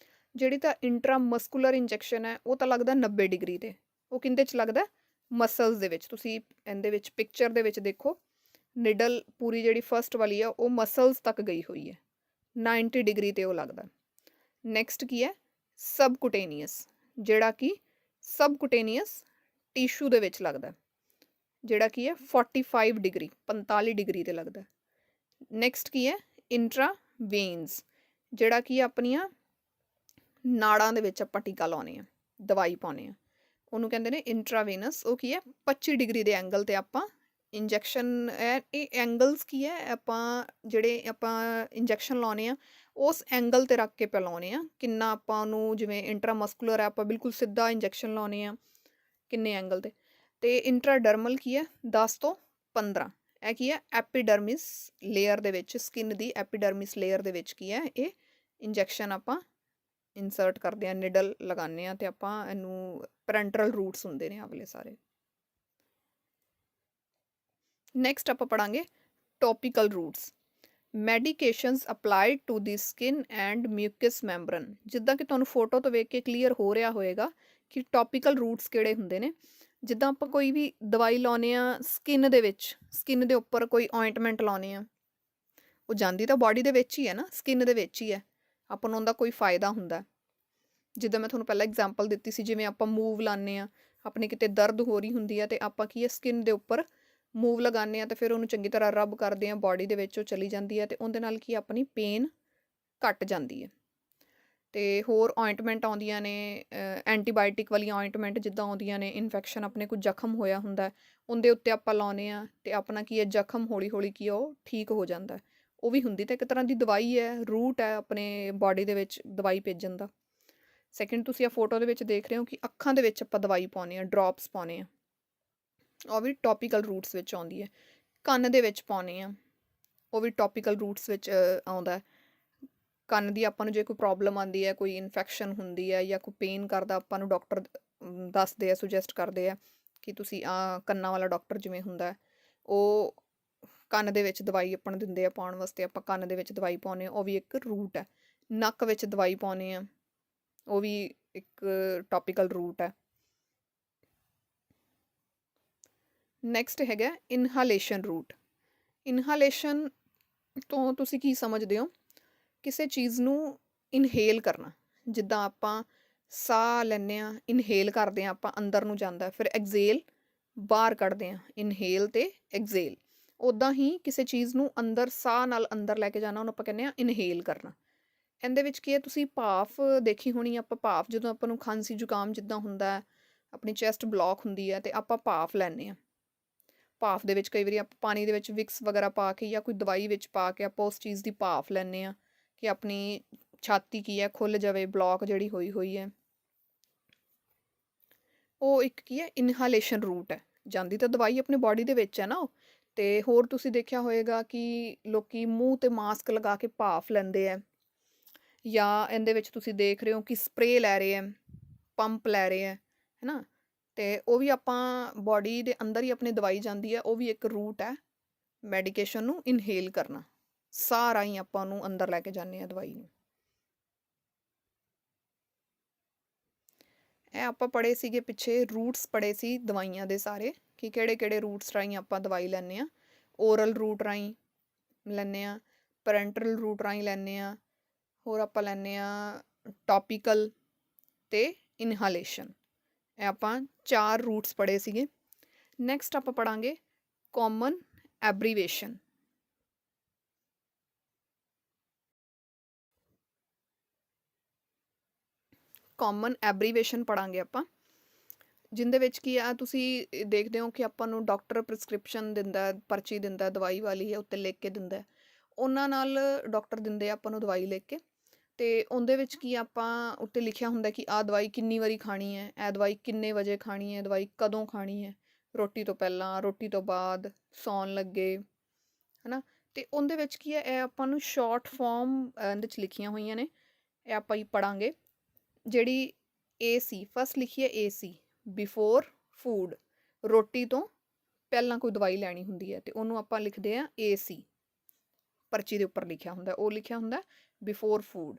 A: ਜਿਹੜੀ ਤਾਂ ਇੰਟਰਾਮਸਕੂਲਰ ਇੰਜੈਕਸ਼ਨ ਹੈ, ਉਹ ਤਾਂ ਲੱਗਦਾ 90 ਡਿਗਰੀ 'ਤੇ। ਉਹ ਕਿਹਦੇ 'ਚ ਲੱਗਦਾ, ਮਸਲਸ ਦੇ ਵਿੱਚ। ਤੁਸੀਂ ਇਹਦੇ ਵਿੱਚ ਪਿਕਚਰ ਦੇ ਵਿੱਚ ਦੇਖੋ, ਨਿਡਲ ਪੂਰੀ ਜਿਹੜੀ ਫਸਟ ਵਾਲੀ ਆ, ਉਹ ਮਸਲਸ ਤੱਕ ਗਈ ਹੋਈ ਹੈ, 90 ਡਿਗਰੀ 'ਤੇ ਉਹ ਲੱਗਦਾ। ਨੈਕਸਟ ਕੀ ਹੈ, ਸਬਕੁਟੇਨੀਅਸ, ਜਿਹੜਾ ਕਿ ਸਬਕੁਟੇਨੀਅਸ ਟਿਸ਼ੂ ਦੇ ਵਿੱਚ ਲੱਗਦਾ, ਜਿਹੜਾ ਕੀ ਹੈ 45 ਡਿਗਰੀ, 45 ਡਿਗਰੀ 'ਤੇ ਲੱਗਦਾ। ਨੈਕਸਟ ਕੀ ਹੈ, ਇੰਟਰਾਵੇਨਸ, ਜਿਹੜਾ ਕਿ ਆਪਣੀਆਂ ਨਾੜਾਂ ਦੇ ਵਿੱਚ ਆਪਾਂ ਟੀਕਾ ਲਾਉਂਦੇ ਹਾਂ, ਦਵਾਈ ਪਾਉਂਦੇ ਹਾਂ, ਉਹਨੂੰ ਕਹਿੰਦੇ ਨੇ ਇੰਟਰਾਵੇਨਸ। ਉਹ ਕੀ ਹੈ, 25 ਡਿਗਰੀ ਦੇ ਐਂਗਲ 'ਤੇ ਆਪਾਂ ਇੰਜੈਕਸ਼ਨ, ਇਹ ਐਂਗਲਸ ਕੀ ਹੈ, ਆਪਾਂ ਜਿਹੜੇ ਆਪਾਂ ਇੰਜੈਕਸ਼ਨ ਲਾਉਂਦੇ ਹਾਂ, ਉਸ ਐਂਗਲ 'ਤੇ ਰੱਖ ਕੇ ਆਪਾਂ ਲਾਉਂਦੇ ਹਾਂ। ਕਿੰਨਾ ਆਪਾਂ ਉਹਨੂੰ, ਜਿਵੇਂ ਇੰਟਰਾਮਸਕੂਲਰ ਹੈ, ਆਪਾਂ ਬਿਲਕੁਲ ਸਿੱਧਾ ਇੰਜੈਕਸ਼ਨ ਲਾਉਂਦੇ ਹਾਂ, ਕਿੰਨੇ ਐਂਗਲ 'ਤੇ। ਅਤੇ ਇੰਟਰਾਡਰਮਲ ਕੀ ਹੈ, 10 ਤੋਂ 15। ਇਹ ਕੀ ਹੈ, ਐਪੀਡਰਮਿਸ ਲੇਅਰ ਦੇ ਵਿੱਚ, ਸਕਿਨ ਦੀ ਐਪੀਡਰਮਿਸ ਲੇਅਰ ਦੇ ਵਿੱਚ ਕੀ ਹੈ, ਇਹ ਇੰਜੈਕਸ਼ਨ ਆਪਾਂ ਇੰਸਰਟ ਕਰਦੇ ਹਾਂ, ਨਿਡਲ ਲਗਾਉਂਦੇ ਹਾਂ, ਅਤੇ ਆਪਾਂ ਇਹਨੂੰ ਪੈਰੈਂਟਰਲ ਰੂਟਸ ਹੁੰਦੇ ਨੇ ਅਗਲੇ ਸਾਰੇ। ਨੈਕਸਟ ਆਪਾਂ ਪੜਾਂਗੇ topical routes. Medications applied to the skin and mucous membrane. ਜਿੱਦਾਂ ਕਿ ਤੁਹਾਨੂੰ ਫੋਟੋ ਤੋਂ ਵੇਖ ਕੇ ਕਲੀਅਰ ਹੋ ਰਿਹਾ ਹੋਏਗਾ ਕਿ ਟੌਪੀਕਲ ਰੂਟਸ ਕਿਹੜੇ ਹੁੰਦੇ ਨੇ। ਜਿੱਦਾਂ ਆਪਾਂ ਕੋਈ ਵੀ ਦਵਾਈ ਲਾਉਂਦੇ ਹਾਂ ਸਕਿਨ ਦੇ ਵਿੱਚ, ਸਕਿਨ ਦੇ ਉੱਪਰ ਕੋਈ ਓਇੰਟਮੈਂਟ ਲਾਉਂਦੇ ਹਾਂ, ਉਹ ਜਾਂਦੀ ਤਾਂ ਬਾਡੀ ਦੇ ਵਿੱਚ ਹੀ ਹੈ ਨਾ, ਸਕਿਨ ਦੇ ਵਿੱਚ ਹੀ ਹੈ, ਆਪਾਂ ਨੂੰ ਉਹਦਾ ਕੋਈ ਫਾਇਦਾ ਹੁੰਦਾ। ਜਿੱਦਾਂ ਮੈਂ ਤੁਹਾਨੂੰ ਪਹਿਲਾਂ ਐਗਜ਼ਾਮਪਲ ਦਿੱਤੀ ਸੀ, ਜਿਵੇਂ ਆਪਾਂ ਮੂਵ ਲਾਉਂਦੇ ਹਾਂ, ਆਪਣੇ ਕਿਤੇ ਦਰਦ ਹੋ ਰਹੀ ਹੁੰਦੀ ਹੈ ਅਤੇ ਆਪਾਂ ਕੀ ਹੈ ਸਕਿਨ ਦੇ ਉੱਪਰ ਮੂਵ ਲਗਾਉਂਦੇ ਹਾਂ ਅਤੇ ਫਿਰ ਉਹਨੂੰ ਚੰਗੀ ਤਰ੍ਹਾਂ ਰਬ ਕਰਦੇ ਹਾਂ, ਬਾਡੀ ਦੇ ਵਿੱਚ ਉਹ ਚਲੀ ਜਾਂਦੀ ਹੈ ਅਤੇ ਉਹਦੇ ਨਾਲ ਕੀ ਆਪਣੀ ਪੇਨ ਘੱਟ ਜਾਂਦੀ ਹੈ। ਅਤੇ ਹੋਰ ਓਇੰਟਮੈਂਟ ਆਉਂਦੀਆਂ ਨੇ, ਐਂਟੀਬਾਇਓਟਿਕ ਵਾਲੀਆਂ ਓਇੰਟਮੈਂਟ ਜਿੱਦਾਂ ਆਉਂਦੀਆਂ ਨੇ, ਇਨਫੈਕਸ਼ਨ ਆਪਣੇ ਕੋਈ ਜ਼ਖਮ ਹੋਇਆ ਹੁੰਦਾ ਉਹਦੇ ਉੱਤੇ ਆਪਾਂ ਲਾਉਂਦੇ ਹਾਂ ਅਤੇ ਆਪਣਾ ਕੀ ਹੈ ਜ਼ਖਮ ਹੌਲੀ ਹੌਲੀ ਕੀ ਉਹ ਠੀਕ ਹੋ ਜਾਂਦਾ। ਉਹ ਵੀ ਹੁੰਦੀ ਤਾਂ ਇੱਕ ਤਰ੍ਹਾਂ ਦੀ ਦਵਾਈ ਹੈ, ਰੂਟ ਹੈ ਆਪਣੇ ਬਾਡੀ ਦੇ ਵਿੱਚ ਦਵਾਈ ਭੇਜਣ ਦਾ। ਸੈਕਿੰਡ, ਤੁਸੀਂ ਆ ਫੋਟੋ ਦੇ ਵਿੱਚ ਦੇਖ ਰਹੇ ਹੋ ਕਿ ਅੱਖਾਂ ਦੇ ਵਿੱਚ ਆਪਾਂ ਦਵਾਈ ਪਾਉਂਦੇ ਹਾਂ, ਡ੍ਰੌਪਸ ਪਾਉਂਦੇ ਹਾਂ, ਉਹ ਵੀ ਟੋਪੀਕਲ ਰੂਟਸ ਵਿੱਚ ਆਉਂਦੀ ਹੈ। ਕੰਨ ਦੇ ਵਿੱਚ ਪਾਉਂਦੇ ਹਾਂ, ਉਹ ਵੀ ਟੋਪੀਕਲ ਰੂਟਸ ਵਿੱਚ ਆਉਂਦਾ। ਕੰਨ ਦੀ ਆਪਾਂ ਨੂੰ ਜੇ ਕੋਈ ਪ੍ਰੋਬਲਮ ਆਉਂਦੀ ਹੈ, ਕੋਈ ਇਨਫੈਕਸ਼ਨ ਹੁੰਦੀ ਹੈ ਜਾਂ ਕੋਈ ਪੇਨ ਕਰਦਾ, ਆਪਾਂ ਨੂੰ ਡਾਕਟਰ ਦੱਸਦੇ ਆ, ਸੁਜੈਸਟ ਕਰਦੇ ਆ ਕਿ ਤੁਸੀਂ ਕੰਨਾਂ ਵਾਲਾ ਡਾਕਟਰ ਜਿਵੇਂ ਹੁੰਦਾ ਉਹ ਕੰਨ ਦੇ ਵਿੱਚ ਦਵਾਈ ਆਪਾਂ ਨੂੰ ਦਿੰਦੇ ਆ ਪਾਉਣ ਵਾਸਤੇ, ਆਪਾਂ ਕੰਨ ਦੇ ਵਿੱਚ ਦਵਾਈ ਪਾਉਂਦੇ ਹਾਂ, ਉਹ ਵੀ ਇੱਕ ਰੂਟ ਹੈ। ਨੱਕ ਵਿੱਚ ਦਵਾਈ ਪਾਉਂਦੇ ਆ, ਉਹ ਵੀ ਇੱਕ ਟੋਪੀਕਲ ਰੂਟ ਹੈ। ਨੈਕਸਟ ਹੈਗਾ ਇਨਹਾਲੇਸ਼ਨ ਰੂਟ। ਇਨਹਾਲੇਸ਼ਨ ਤੋਂ ਤੁਸੀਂ ਕੀ ਸਮਝਦੇ ਹੋ? ਕਿਸੇ ਚੀਜ਼ ਨੂੰ ਇਨਹੇਲ ਕਰਨਾ, ਜਿੱਦਾਂ ਆਪਾਂ ਸਾਹ ਲੈਂਦੇ ਹਾਂ, ਇਨਹੇਲ ਕਰਦੇ ਹਾਂ ਆਪਾਂ, ਅੰਦਰ ਨੂੰ ਜਾਂਦਾ, ਫਿਰ ਐਗਜ਼ੇਲ ਬਾਹਰ ਕੱਢਦੇ ਹਾਂ, ਇਨਹੇਲ ਅਤੇ ਐਗਜ਼ੇਲ। ਉੱਦਾਂ ਹੀ ਕਿਸੇ ਚੀਜ਼ ਨੂੰ ਅੰਦਰ ਸਾਹ ਨਾਲ ਅੰਦਰ ਲੈ ਕੇ ਜਾਣਾ, ਉਹਨੂੰ ਆਪਾਂ ਕਹਿੰਦੇ ਹਾਂ ਇਨਹੇਲ ਕਰਨਾ। ਇਹਦੇ ਵਿੱਚ ਕੀ ਹੈ, ਤੁਸੀਂ ਭਾਫ਼ ਦੇਖੀ ਹੋਣੀ, ਆਪਾਂ ਭਾਫ਼ ਜਦੋਂ ਆਪਾਂ ਨੂੰ ਖਾਂਸੀ ਜ਼ੁਕਾਮ ਜਿੱਦਾਂ ਹੁੰਦਾ, ਆਪਣੀ ਚੈਸਟ ਬਲੋਕ ਹੁੰਦੀ ਹੈ ਅਤੇ ਆਪਾਂ ਭਾਫ਼ ਲੈਂਦੇ ਹਾਂ। ਭਾਫ਼ ਦੇ ਵਿੱਚ ਕਈ ਵਾਰੀ ਆਪਾਂ ਪਾਣੀ ਦੇ ਵਿੱਚ ਵਿਕਸ ਵਗੈਰਾ ਪਾ ਕੇ ਜਾਂ ਕੋਈ ਦਵਾਈ ਵਿੱਚ ਪਾ ਕੇ ਆਪਾਂ ਉਸ ਚੀਜ਼ ਦੀ ਭਾਫ਼ ਲੈਂਦੇ ਹਾਂ ਕਿ ਆਪਣੀ ਛਾਤੀ ਕੀ ਹੈ ਖੁੱਲ੍ਹ ਜਾਵੇ, ਬਲੋਕ ਜਿਹੜੀ ਹੋਈ ਹੋਈ ਹੈ। ਉਹ ਇੱਕ ਕੀ ਹੈ ਇਨਹਾਲੇਸ਼ਨ ਰੂਟ ਹੈ। ਜਾਂਦੀ ਤਾਂ ਦਵਾਈ ਆਪਣੀ ਬਾਡੀ ਦੇ ਵਿੱਚ ਹੈ ਨਾ ਉਹ। ਅਤੇ ਹੋਰ ਤੁਸੀਂ ਦੇਖਿਆ ਹੋਏਗਾ ਕਿ ਲੋਕ ਮੂੰਹ 'ਤੇ ਮਾਸਕ ਲਗਾ ਕੇ ਭਾਫ਼ ਲੈਂਦੇ ਹੈ, ਜਾਂ ਇਹਦੇ ਵਿੱਚ ਤੁਸੀਂ ਦੇਖ ਰਹੇ ਹੋ ਕਿ ਸਪਰੇਅ ਲੈ ਰਹੇ ਹੈ, ਪੰਪ ਲੈ ਰਹੇ ਹੈ, ਹੈ ਨਾ। ਅਤੇ ਉਹ ਵੀ ਆਪਾਂ ਬਾਡੀ ਦੇ ਅੰਦਰ ਹੀ ਆਪਣੀ ਦਵਾਈ ਜਾਂਦੀ ਹੈ, ਉਹ ਵੀ ਇੱਕ ਰੂਟ ਹੈ ਮੈਡੀਕੇਸ਼ਨ ਨੂੰ ਇਨਹੇਲ ਕਰਨਾ। ਸਾਹ ਰਾਹੀਂ ਆਪਾਂ ਉਹਨੂੰ ਅੰਦਰ ਲੈ ਕੇ ਜਾਂਦੇ ਹਾਂ ਦਵਾਈ ਨੂੰ। ਇਹ ਆਪਾਂ ਪੜ੍ਹੇ ਸੀਗੇ ਪਿੱਛੇ, ਰੂਟਸ ਪੜ੍ਹੇ ਸੀ ਦਵਾਈਆਂ ਦੇ ਸਾਰੇ, ਕਿ ਕਿਹੜੇ ਕਿਹੜੇ ਰੂਟਸ ਰਾਹੀਂ ਆਪਾਂ ਦਵਾਈ ਲੈਂਦੇ ਹਾਂ। ਓਰਲ ਰੂਟ ਰਾਹੀਂ ਲੈਂਦੇ ਹਾਂ, ਪੈਰੈਂਟਰਲ ਰੂਟ ਰਾਹੀਂ ਲੈਂਦੇ ਹਾਂ, ਹੋਰ ਆਪਾਂ ਲੈਂਦੇ ਹਾਂ ਟੋਪੀਕਲ ਅਤੇ ਇਨਹਾਲੇਸ਼ਨ। ਇਹ ਆਪਾਂ 4 ਰੂਟਸ ਪੜ੍ਹੇ ਸੀਗੇ। ਨੈਕਸਟ ਆਪਾਂ ਪੜ੍ਹਾਂਗੇ ਕਾਮਨ ਐਬਰੀਵੇਸ਼ਨ। ਕਾਮਨ ਐਬਰੀਵੇਸ਼ਨ ਪੜ੍ਹਾਂਗੇ ਆਪਾਂ, ਜਿਹਦੇ ਵਿੱਚ ਕੀ ਆ, ਤੁਸੀਂ ਦੇਖਦੇ ਹੋ ਕਿ ਆਪਾਂ ਨੂੰ ਡਾਕਟਰ ਪ੍ਰਿਸਕ੍ਰਿਪਸ਼ਨ ਦਿੰਦਾ, ਪਰਚੀ ਦਿੰਦਾ ਦਵਾਈ ਵਾਲੀ ਹੈ, ਉੱਤੇ ਲਿਖ ਕੇ ਦਿੰਦਾ। ਉਹਨਾਂ ਨਾਲ ਡਾਕਟਰ ਦਿੰਦੇ ਆ ਆਪਾਂ ਨੂੰ ਦਵਾਈ ਲਿਖ ਕੇ, ਅਤੇ ਉਹਦੇ ਵਿੱਚ ਕੀ ਆਪਾਂ ਉੱਤੇ ਲਿਖਿਆ ਹੁੰਦਾ ਕਿ ਆਹ ਦਵਾਈ ਕਿੰਨੀ ਵਾਰੀ ਖਾਣੀ ਹੈ, ਇਹ ਦਵਾਈ ਕਿੰਨੇ ਵਜੇ ਖਾਣੀ ਹੈ, ਦਵਾਈ ਕਦੋਂ ਖਾਣੀ ਹੈ, ਰੋਟੀ ਤੋਂ ਪਹਿਲਾਂ, ਰੋਟੀ ਤੋਂ ਬਾਅਦ, ਸੌਣ ਲੱਗੇ, ਹੈ ਨਾ। ਅਤੇ ਉਹਦੇ ਵਿੱਚ ਕੀ ਹੈ, ਇਹ ਆਪਾਂ ਨੂੰ ਸ਼ੋਰਟ ਫੋਰਮ ਇਹਦੇ 'ਚ ਲਿਖੀਆਂ ਹੋਈਆਂ ਨੇ, ਇਹ ਆਪਾਂ ਹੀ ਪੜ੍ਹਾਂਗੇ। ਜਿਹੜੀ AC ਫਸਟ ਲਿਖੀ ਹੈ, AC ਬਿਫੋਰ ਫੂਡ, ਰੋਟੀ ਤੋਂ ਪਹਿਲਾਂ ਕੋਈ ਦਵਾਈ ਲੈਣੀ ਹੁੰਦੀ ਹੈ ਅਤੇ ਉਹਨੂੰ ਆਪਾਂ ਲਿਖਦੇ ਹਾਂ AC, ਪਰਚੀ ਦੇ ਉੱਪਰ ਲਿਖਿਆ ਹੁੰਦਾ, ਉਹ ਲਿਖਿਆ ਹੁੰਦਾ ਬਿਫੋਰ ਫੂਡ।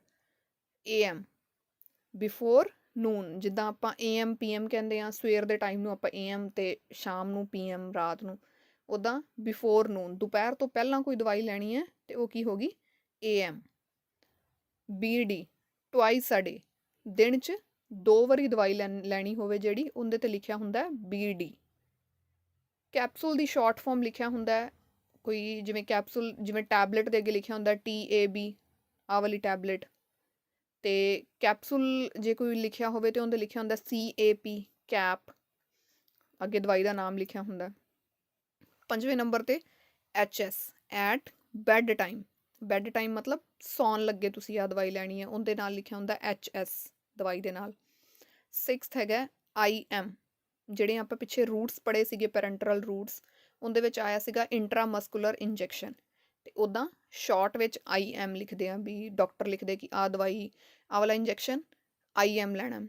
A: AM ਬਿਫੋਰ ਨੂਨ, ਜਿੱਦਾਂ ਆਪਾਂ AM PM ਕਹਿੰਦੇ ਹਾਂ, ਸਵੇਰ ਦੇ ਟਾਈਮ ਨੂੰ ਆਪਾਂ AM ਅਤੇ ਸ਼ਾਮ ਨੂੰ PM, ਰਾਤ ਨੂੰ, ਉੱਦਾਂ ਬਿਫੋਰ ਨੂਨ, ਦੁਪਹਿਰ ਤੋਂ ਪਹਿਲਾਂ ਕੋਈ ਦਵਾਈ ਲੈਣੀ ਹੈ ਅਤੇ ਉਹ ਕੀ ਹੋ ਗਈ AM। BD ਟਵਾਈਸ ਅ ਡੇ, ਦਿਨ 'ਚ 2 ਵਾਰੀ ਦਵਾਈ ਲੈਣੀ ਹੋਵੇ ਜਿਹੜੀ, ਉਹਦੇ 'ਤੇ ਲਿਖਿਆ ਹੁੰਦਾ BD। ਕੈਪਸੂਲ ਦੀ ਸ਼ਾਰਟ ਫੋਰਮ ਲਿਖਿਆ ਹੁੰਦਾ ਕੋਈ, ਜਿਵੇਂ ਕੈਪਸੂਲ, ਜਿਵੇਂ ਟੈਬਲੇਟ ਦੇ ਅੱਗੇ ਲਿਖਿਆ ਹੁੰਦਾ TAB, ਆਹ ਵਾਲੀ ਟੈਬਲੇਟ, ਅਤੇ ਕੈਪਸੂਲ ਜੇ ਕੋਈ ਲਿਖਿਆ ਹੋਵੇ ਤਾਂ ਉਹਦੇ ਲਿਖਿਆ ਹੁੰਦਾ CAP, ਕੈਪ, ਅੱਗੇ ਦਵਾਈ ਦਾ ਨਾਮ ਲਿਖਿਆ ਹੁੰਦਾ। 5ਵੇਂ ਨੰਬਰ 'ਤੇ HS at bed time, bed time ਮਤਲਬ ਸੌਣ ਲੱਗੇ ਤੁਸੀਂ ਆਹ ਦਵਾਈ ਲੈਣੀ ਹੈ, ਉਹਦੇ ਨਾਲ ਲਿਖਿਆ ਹੁੰਦਾ HS ਦਵਾਈ ਦੇ ਨਾਲ। 6th ਹੈਗਾ IM, ਜਿਹੜੇ ਆਪਾਂ ਪਿੱਛੇ ਰੂਟਸ ਪੜ੍ਹੇ ਸੀਗੇ ਪੈਰੈਂਟਰਲ ਰੂਟਸ, ਉਹਦੇ ਵਿੱਚ ਆਇਆ ਸੀਗਾ ਇੰਟਰਾਮਸਕੂਲਰ ਇੰਜੈਕਸ਼ਨ, ਅਤੇ ਉੱਦਾਂ ਸ਼ਾਰਟ ਵਿੱਚ IM ਲਿਖਦੇ ਆ, ਵੀ ਡਾਕਟਰ ਲਿਖਦੇ ਕਿ ਆਹ ਦਵਾਈ, ਆਹ ਵਾਲਾ ਇੰਜੈਕਸ਼ਨ IM ਲੈਣਾ,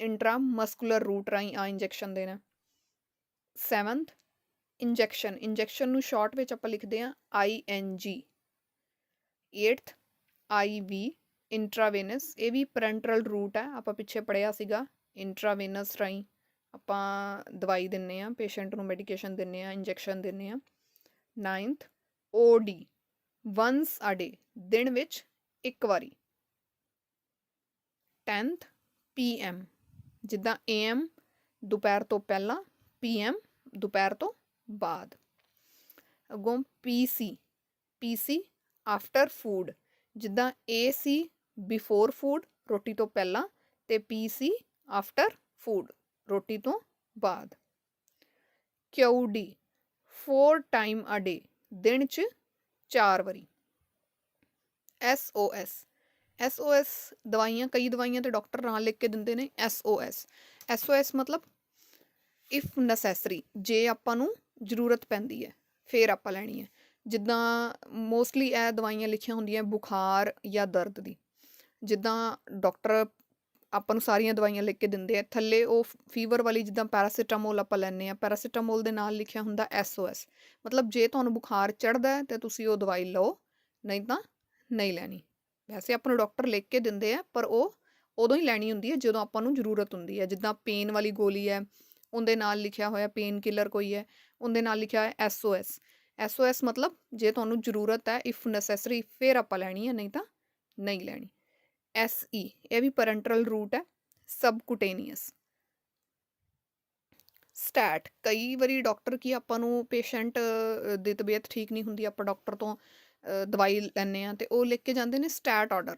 A: ਇੰਟਰਾਮਸਕੂਲਰ ਰੂਟ ਰਾਹੀਂ ਆਹ ਇੰਜੈਕਸ਼ਨ ਦੇਣਾ। 7th ਇੰਜੈਕਸ਼ਨ, ਇੰਜੈਕਸ਼ਨ ਨੂੰ ਸ਼ਾਰਟ ਵਿੱਚ ਆਪਾਂ ਲਿਖਦੇ ਹਾਂ ING। 8th IV ਇੰਟਰਾਵੇਨਸ, ਇਹ ਵੀ ਪੈਰੈਂਟਰਲ ਰੂਟ ਹੈ, ਆਪਾਂ ਪਿੱਛੇ ਪੜ੍ਹਿਆ ਸੀਗਾ, ਇੰਟਰਾਵੇਨਸ ਰਾਹੀਂ ਆਪਾਂ ਦਵਾਈ ਦਿੰਦੇ ਹਾਂ, ਪੇਸ਼ੈਂਟ ਨੂੰ ਮੈਡੀਕੇਸ਼ਨ ਦਿੰਦੇ ਹਾਂ, ਇੰਜੈਕਸ਼ਨ ਦਿੰਦੇ ਹਾਂ। 9th OD ਵਨਸ ਅ ਡੇ, ਦਿਨ ਵਿੱਚ 1 ਵਾਰੀ। 10th PM, ਜਿੱਦਾਂ AM ਦੁਪਹਿਰ ਤੋਂ ਪਹਿਲਾਂ, PM ਦੁਪਹਿਰ ਤੋਂ ਬਾਅਦ। ਅੱਗੋਂ PC ਆਫਟਰ ਫੂਡ, ਜਿੱਦਾਂ AC ਬਿਫੋਰ ਫੂਡ ਰੋਟੀ ਤੋਂ ਪਹਿਲਾਂ ਤੇ PC ਆਫਟਰ ਫੂਡ ਰੋਟੀ ਤੋਂ ਬਾਅਦ। QD 4 ਟਾਈਮ ਅ ਡੇ, ਦਿਨ 'ਚ 4 ਵਾਰੀ। SOS ਦਵਾਈਆਂ, ਕਈ ਦਵਾਈਆਂ ਤੇ ਡਾਕਟਰ ਨਾਲ ਲਿਖ ਕੇ ਦਿੰਦੇ ਨੇ SOS ਮਤਲਬ ਇਫ ਨੈਸੈਸਰੀ, ਜੇ ਆਪਾਂ ਨੂੰ ਜ਼ਰੂਰਤ ਪੈਂਦੀ ਹੈ ਫਿਰ ਆਪਾਂ ਲੈਣੀ ਹੈ। ਜਿੱਦਾਂ ਮੋਸਟਲੀ ਇਹ ਦਵਾਈਆਂ ਲਿਖੀਆਂ ਹੁੰਦੀਆਂ ਬੁਖਾਰ ਜਾਂ ਦਰਦ ਦੀ, ਜਿੱਦਾਂ ਡਾਕਟਰ ਆਪਾਂ ਨੂੰ ਸਾਰੀਆਂ ਦਵਾਈਆਂ ਲਿਖ ਕੇ ਦਿੰਦੇ ਆ, ਥੱਲੇ ਉਹ ਫੀਵਰ ਵਾਲੀ ਜਿੱਦਾਂ ਪੈਰਾਸੀਟਾਮੋਲ ਆਪਾਂ ਲੈਂਦੇ ਹਾਂ, ਪੈਰਾਸੀਟਾਮੋਲ ਦੇ ਨਾਲ ਲਿਖਿਆ ਹੁੰਦਾ SOS, ਮਤਲਬ ਜੇ ਤੁਹਾਨੂੰ ਬੁਖਾਰ ਚੜ੍ਹਦਾ ਹੈ ਤਾਂ ਤੁਸੀਂ ਉਹ ਦਵਾਈ ਲਓ, ਨਹੀਂ ਤਾਂ ਨਹੀਂ ਲੈਣੀ। ਵੈਸੇ ਆਪਾਂ ਨੂੰ ਡਾਕਟਰ ਲਿਖ ਕੇ ਦਿੰਦੇ ਆ, ਪਰ ਉਹ ਉਦੋਂ ਹੀ ਲੈਣੀ ਹੁੰਦੀ ਹੈ ਜਦੋਂ ਆਪਾਂ ਨੂੰ ਜ਼ਰੂਰਤ ਹੁੰਦੀ ਹੈ। ਜਿੱਦਾਂ ਪੇਨ ਵਾਲੀ ਗੋਲੀ ਹੈ, ਉਹਦੇ ਨਾਲ ਲਿਖਿਆ ਹੋਇਆ ਪੇਨ ਕਿਲਰ ਕੋਈ ਹੈ, ਉਹਦੇ ਨਾਲ ਲਿਖਿਆ ਹੋਇਆ SOS ਮਤਲਬ ਜੇ ਤੁਹਾਨੂੰ ਜ਼ਰੂਰਤ ਹੈ ਇਫ ਨੈਸੈਸਰੀ ਫਿਰ ਆਪਾਂ ਲੈਣੀ ਹੈ, ਨਹੀਂ ਤਾਂ ਨਹੀਂ ਲੈਣੀ। SE ਇਹ ਵੀ ਪੈਰੈਂਟਰਲ ਰੂਟ ਹੈ, ਸਬਕੁਟੇਨੀਅਸ। ਸਟੈਟ, ਕਈ ਵਾਰੀ ਡਾਕਟਰ ਕੀ ਆਪਾਂ ਨੂੰ ਪੇਸ਼ੈਂਟ ਦੀ ਤਬੀਅਤ ਠੀਕ ਨਹੀਂ ਹੁੰਦੀ, ਆਪਾਂ ਡਾਕਟਰ ਤੋਂ ਦਵਾਈ ਲੈਂਦੇ ਹਾਂ ਅਤੇ ਉਹ ਲਿਖ ਕੇ ਜਾਂਦੇ ਨੇ ਸਟੈਟ ਆਰਡਰ,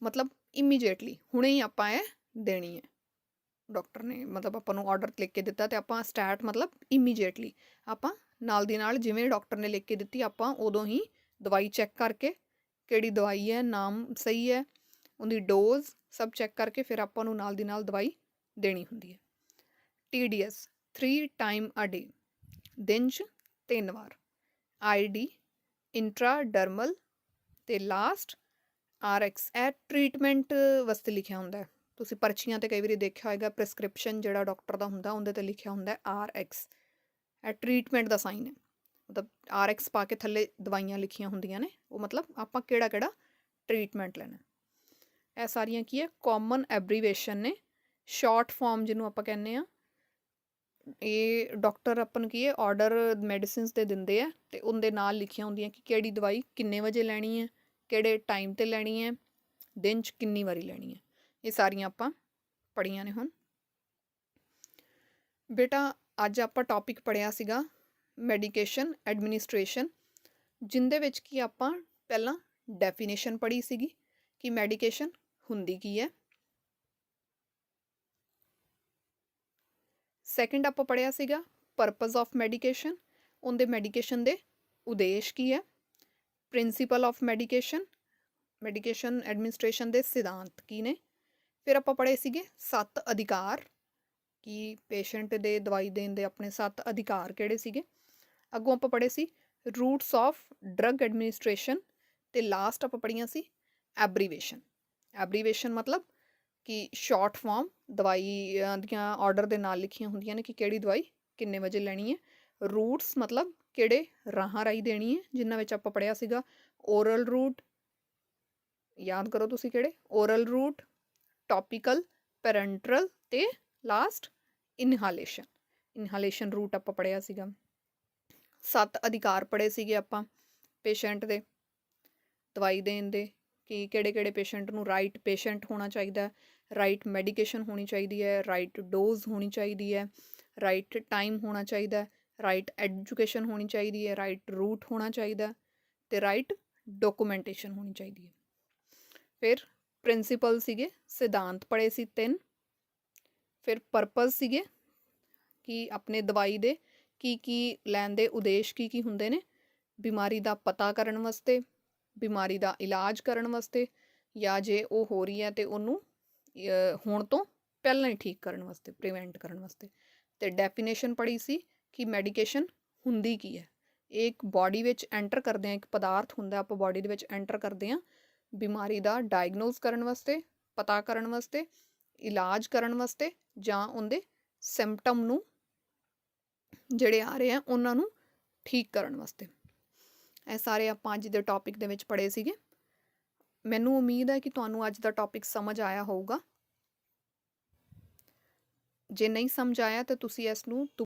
A: ਮਤਲਬ ਇਮੀਡੀਏਟਲੀ ਹੁਣੇ ਹੀ ਆਪਾਂ ਇਹ ਦੇਣੀ ਹੈ। ਡਾਕਟਰ ਨੇ ਮਤਲਬ ਆਪਾਂ ਨੂੰ ਆਰਡਰ ਲਿਖ ਕੇ ਦਿੱਤਾ ਅਤੇ ਆਪਾਂ ਸਟੈਟ ਮਤਲਬ ਇਮੀਡੀਏਟਲੀ ਆਪਾਂ ਨਾਲ ਦੀ ਨਾਲ ਜਿਵੇਂ ਡਾਕਟਰ ਨੇ ਲਿਖ ਕੇ ਦਿੱਤੀ ਆਪਾਂ ਉਦੋਂ ਹੀ ਦਵਾਈ ਚੈੱਕ ਕਰਕੇ ਕਿਹੜੀ ਦਵਾਈ ਹੈ, ਨਾਮ ਸਹੀ ਹੈ, ਉਹਦੀ ਡੋਜ਼ ਸਭ ਚੈੱਕ ਕਰਕੇ ਫਿਰ ਆਪਾਂ ਨੂੰ ਨਾਲ ਦੀ ਨਾਲ ਦਵਾਈ ਦੇਣੀ ਹੁੰਦੀ ਹੈ। TDS 3 ਟਾਈਮ ਅ ਡੇ, ਦਿਨ 'ਚ 3 ਵਾਰ। ID ਇੰਟਰਾਡਰਮਲ ਅਤੇ ਲਾਸਟ RX, ਇਹ ਟਰੀਟਮੈਂਟ ਵਾਸਤੇ ਲਿਖਿਆ ਹੁੰਦਾ। ਤੁਸੀਂ ਪਰਚੀਆਂ 'ਤੇ ਕਈ ਵਾਰੀ ਦੇਖਿਆ ਹੋਏਗਾ, ਪ੍ਰਿਸਕ੍ਰਿਪਸ਼ਨ ਜਿਹੜਾ ਡਾਕਟਰ ਦਾ ਹੁੰਦਾ ਉਹਦੇ 'ਤੇ ਲਿਖਿਆ ਹੁੰਦਾ RX, ਇਹ ਟਰੀਟਮੈਂਟ ਦਾ ਸਾਈਨ ਹੈ, ਮਤਲਬ RX ਪਾ ਕੇ ਥੱਲੇ ਦਵਾਈਆਂ ਲਿਖੀਆਂ ਹੁੰਦੀਆਂ ਨੇ, ਉਹ ਮਤਲਬ ਆਪਾਂ ਕਿਹੜਾ ਟਰੀਟਮੈਂਟ ਲੈਣਾ। ਇਹ ਸਾਰੀਆਂ ਕੀ ਹੈ, ਕਾਮਨ ਐਬਰੀਵੇਸ਼ਨ ਨੇ, ਸ਼ਾਰਟ ਫਾਰਮ ਜਿਹਨੂੰ ਆਪਾਂ ਕਹਿੰਦੇ ਹਾਂ। ਇਹ ਡਾਕਟਰ ਆਪਾਂ ਨੂੰ ਕੀ ਹੈ ਆਰਡਰ ਮੈਡੀਸਿਨਸ ਦੇ ਦਿੰਦੇ ਆ ਅਤੇ ਉਹਦੇ ਨਾਲ ਲਿਖੀਆਂ ਹੁੰਦੀਆਂ ਕਿ ਕਿਹੜੀ ਦਵਾਈ ਕਿੰਨੇ ਵਜੇ ਲੈਣੀ ਹੈ, ਕਿਹੜੇ ਟਾਈਮ 'ਤੇ ਲੈਣੀ ਹੈ, ਦਿਨ 'ਚ ਕਿੰਨੀ ਵਾਰੀ ਲੈਣੀ ਹੈ। ਇਹ ਸਾਰੀਆਂ ਆਪਾਂ ਪੜ੍ਹੀਆਂ ਨੇ ਹੁਣ। ਬੇਟਾ ਅੱਜ ਆਪਾਂ ਟੌਪਿਕ ਪੜ੍ਹਿਆ ਸੀਗਾ ਮੈਡੀਕੇਸ਼ਨ ਐਡਮਿਨਿਸਟ੍ਰੇਸ਼ਨ, ਜਿਹਦੇ ਵਿੱਚ ਕੀ ਆਪਾਂ ਪਹਿਲਾਂ ਡੈਫੀਨੇਸ਼ਨ ਪੜ੍ਹੀ ਸੀਗੀ ਕਿ ਮੈਡੀਕੇਸ਼ਨ ਹੁੰਦੀ ਕੀ ਹੈ। ਸੈਕਿੰਡ ਆਪਾਂ ਪੜ੍ਹਿਆ ਸੀਗਾ ਪਰਪਸ ਆਫ ਮੈਡੀਕੇਸ਼ਨ, ਉਹਦੇ ਮੈਡੀਕੇਸ਼ਨ ਦੇ ਉਦੇਸ਼ ਕੀ ਹੈ। Principal of medication, medication administration ਦੇ ਸਿਧਾਂਤ ਕੀ ਨੇ। ਫਿਰ ਆਪਾਂ ਪੜ੍ਹੇ ਸੀਗੇ 7 ਅਧਿਕਾਰ, ਕਿ ਪੇਸ਼ੈਂਟ ਦੇ ਦਵਾਈ ਦੇਣ ਦੇ ਆਪਣੇ 7 ਅਧਿਕਾਰ ਕਿਹੜੇ ਸੀਗੇ। ਅੱਗੋਂ ਆਪਾਂ ਪੜ੍ਹੇ ਸੀ ਰੂਟਸ ਆਫ ਡਰੱਗ ਐਡਮਿਨਿਸਟ੍ਰੇਸ਼ਨ ਅਤੇ ਲਾਸਟ ਆਪਾਂ ਪੜ੍ਹੀਆਂ ਸੀ ਐਬਰੀਵੇਸ਼ਨ ਮਤਲਬ ਕਿ ਸ਼ਾਰਟ ਫਾਰਮ ਦਵਾਈਆਂ ਦੀਆਂ ਆਰਡਰ ਦੇ ਨਾਲ ਲਿਖੀਆਂ ਹੁੰਦੀਆਂ ਨੇ ਕਿ ਕਿਹੜੀ ਦਵਾਈ ਕਿੰਨੇ ਵਜੇ ਲੈਣੀ ਹੈ। ਰੂਟਸ ਮਤਲਬ ਕਿਹੜੇ ਰਾਹਾਂ ਰਾਹੀਂ ਦੇਣੀ ਹੈ, ਜਿਨ੍ਹਾਂ ਵਿੱਚ ਆਪਾਂ ਪੜ੍ਹਿਆ ਸੀਗਾ ਓਰਲ ਰੂਟ, ਯਾਦ ਕਰੋ ਤੁਸੀਂ ਕਿਹੜੇ, ਓਰਲ ਰੂਟ, ਟੌਪੀਕਲ, ਪੈਰੈਂਟਰਲ ਅਤੇ ਲਾਸਟ ਇਨਹਾਲੇਸ਼ਨ ਰੂਟ ਆਪਾਂ ਪੜ੍ਹਿਆ ਸੀਗਾ। 7 ਅਧਿਕਾਰ ਪੜ੍ਹੇ ਸੀਗੇ ਆਪਾਂ ਪੇਸ਼ੈਂਟ ਦੇ ਦਵਾਈ ਦੇਣ ਦੇ, ਕਿ ਕਿਹੜੇ ਕਿਹੜੇ ਪੇਸ਼ੈਂਟ ਨੂੰ ਰਾਈਟ ਪੇਸ਼ੈਂਟ ਹੋਣਾ ਚਾਹੀਦਾ, ਰਾਈਟ ਮੈਡੀਕੇਸ਼ਨ ਹੋਣੀ ਚਾਹੀਦੀ ਹੈ, ਰਾਈਟ ਡੋਜ਼ ਹੋਣੀ ਚਾਹੀਦੀ ਹੈ, ਰਾਈਟ ਟਾਈਮ ਹੋਣਾ ਚਾਹੀਦਾ, ਰਾਈਟ ਐਜੂਕੇਸ਼ਨ ਹੋਣੀ ਚਾਹੀਦੀ ਹੈ, ਰਾਈਟ ਰੂਟ ਹੋਣਾ ਚਾਹੀਦਾ ਅਤੇ ਰਾਈਟ ਡਾਕੂਮੈਂਟੇਸ਼ਨ ਹੋਣੀ ਚਾਹੀਦੀ ਹੈ। ਫਿਰ ਪ੍ਰਿੰਸੀਪਲ ਸੀਗੇ, ਸਿਧਾਂਤ ਪੜ੍ਹੇ ਸੀ 3। ਫਿਰ ਪਰਪਸ ਸੀਗੇ ਕਿ ਆਪਣੇ ਦਵਾਈ ਦੇ ਕੀ ਲੈਣ ਦੇ ਉਦੇਸ਼ ਕੀ ਹੁੰਦੇ ਨੇ। ਬਿਮਾਰੀ ਦਾ ਪਤਾ ਕਰਨ ਵਾਸਤੇ, ਬਿਮਾਰੀ ਦਾ ਇਲਾਜ ਕਰਨ ਵਾਸਤੇ, ਜਾਂ ਜੇ ਉਹ ਹੋ ਰਹੀ ਹੈ ਤਾਂ ਉਹਨੂੰ ਹੋਣ ਤੋਂ ਪਹਿਲਾਂ ਹੀ ਠੀਕ ਕਰਨ ਵਾਸਤੇ, ਪ੍ਰੀਵੈਂਟ ਕਰਨ ਵਾਸਤੇ। ਅਤੇ ਡੈਫੀਨੇਸ਼ਨ ਪੜ੍ਹੀ ਸੀ ਕਿ ਮੈਡੀਕੇਸ਼ਨ ਹੁੰਦੀ ਕੀ ਹੈ। ਇਹ ਇੱਕ ਬਾਡੀ ਵਿੱਚ ਐਂਟਰ ਕਰਦੇ ਹਾਂ, ਇੱਕ ਪਦਾਰਥ ਹੁੰਦਾ ਆਪਾਂ ਬਾਡੀ ਦੇ ਵਿੱਚ ਐਂਟਰ ਕਰਦੇ ਹਾਂ ਬਿਮਾਰੀ ਦਾ ਡਾਇਗਨੋਜ਼ ਕਰਨ ਵਾਸਤੇ, ਪਤਾ ਕਰਨ ਵਾਸਤੇ, ਇਲਾਜ ਕਰਨ ਵਾਸਤੇ, ਜਾਂ ਉਹਦੇ ਸਿੰਪਟਮ ਨੂੰ ਜਿਹੜੇ ਆ ਰਹੇ ਆ ਉਹਨਾਂ ਨੂੰ ਠੀਕ ਕਰਨ ਵਾਸਤੇ। ਇਹ ਸਾਰੇ ਆਪਾਂ ਅੱਜ ਦੇ ਟੌਪਿਕ ਦੇ ਵਿੱਚ ਪੜ੍ਹੇ ਸੀਗੇ। ਮੈਨੂੰ ਉਮੀਦ ਹੈ ਕਿ ਤੁਹਾਨੂੰ ਅੱਜ ਦਾ ਟੌਪਿਕ ਸਮਝ ਆਇਆ ਹੋਊਗਾ। ਜੇ ਨਹੀਂ ਸਮਝ ਆਇਆ ਤਾਂ ਤੁਸੀਂ ਇਸ ਨੂੰ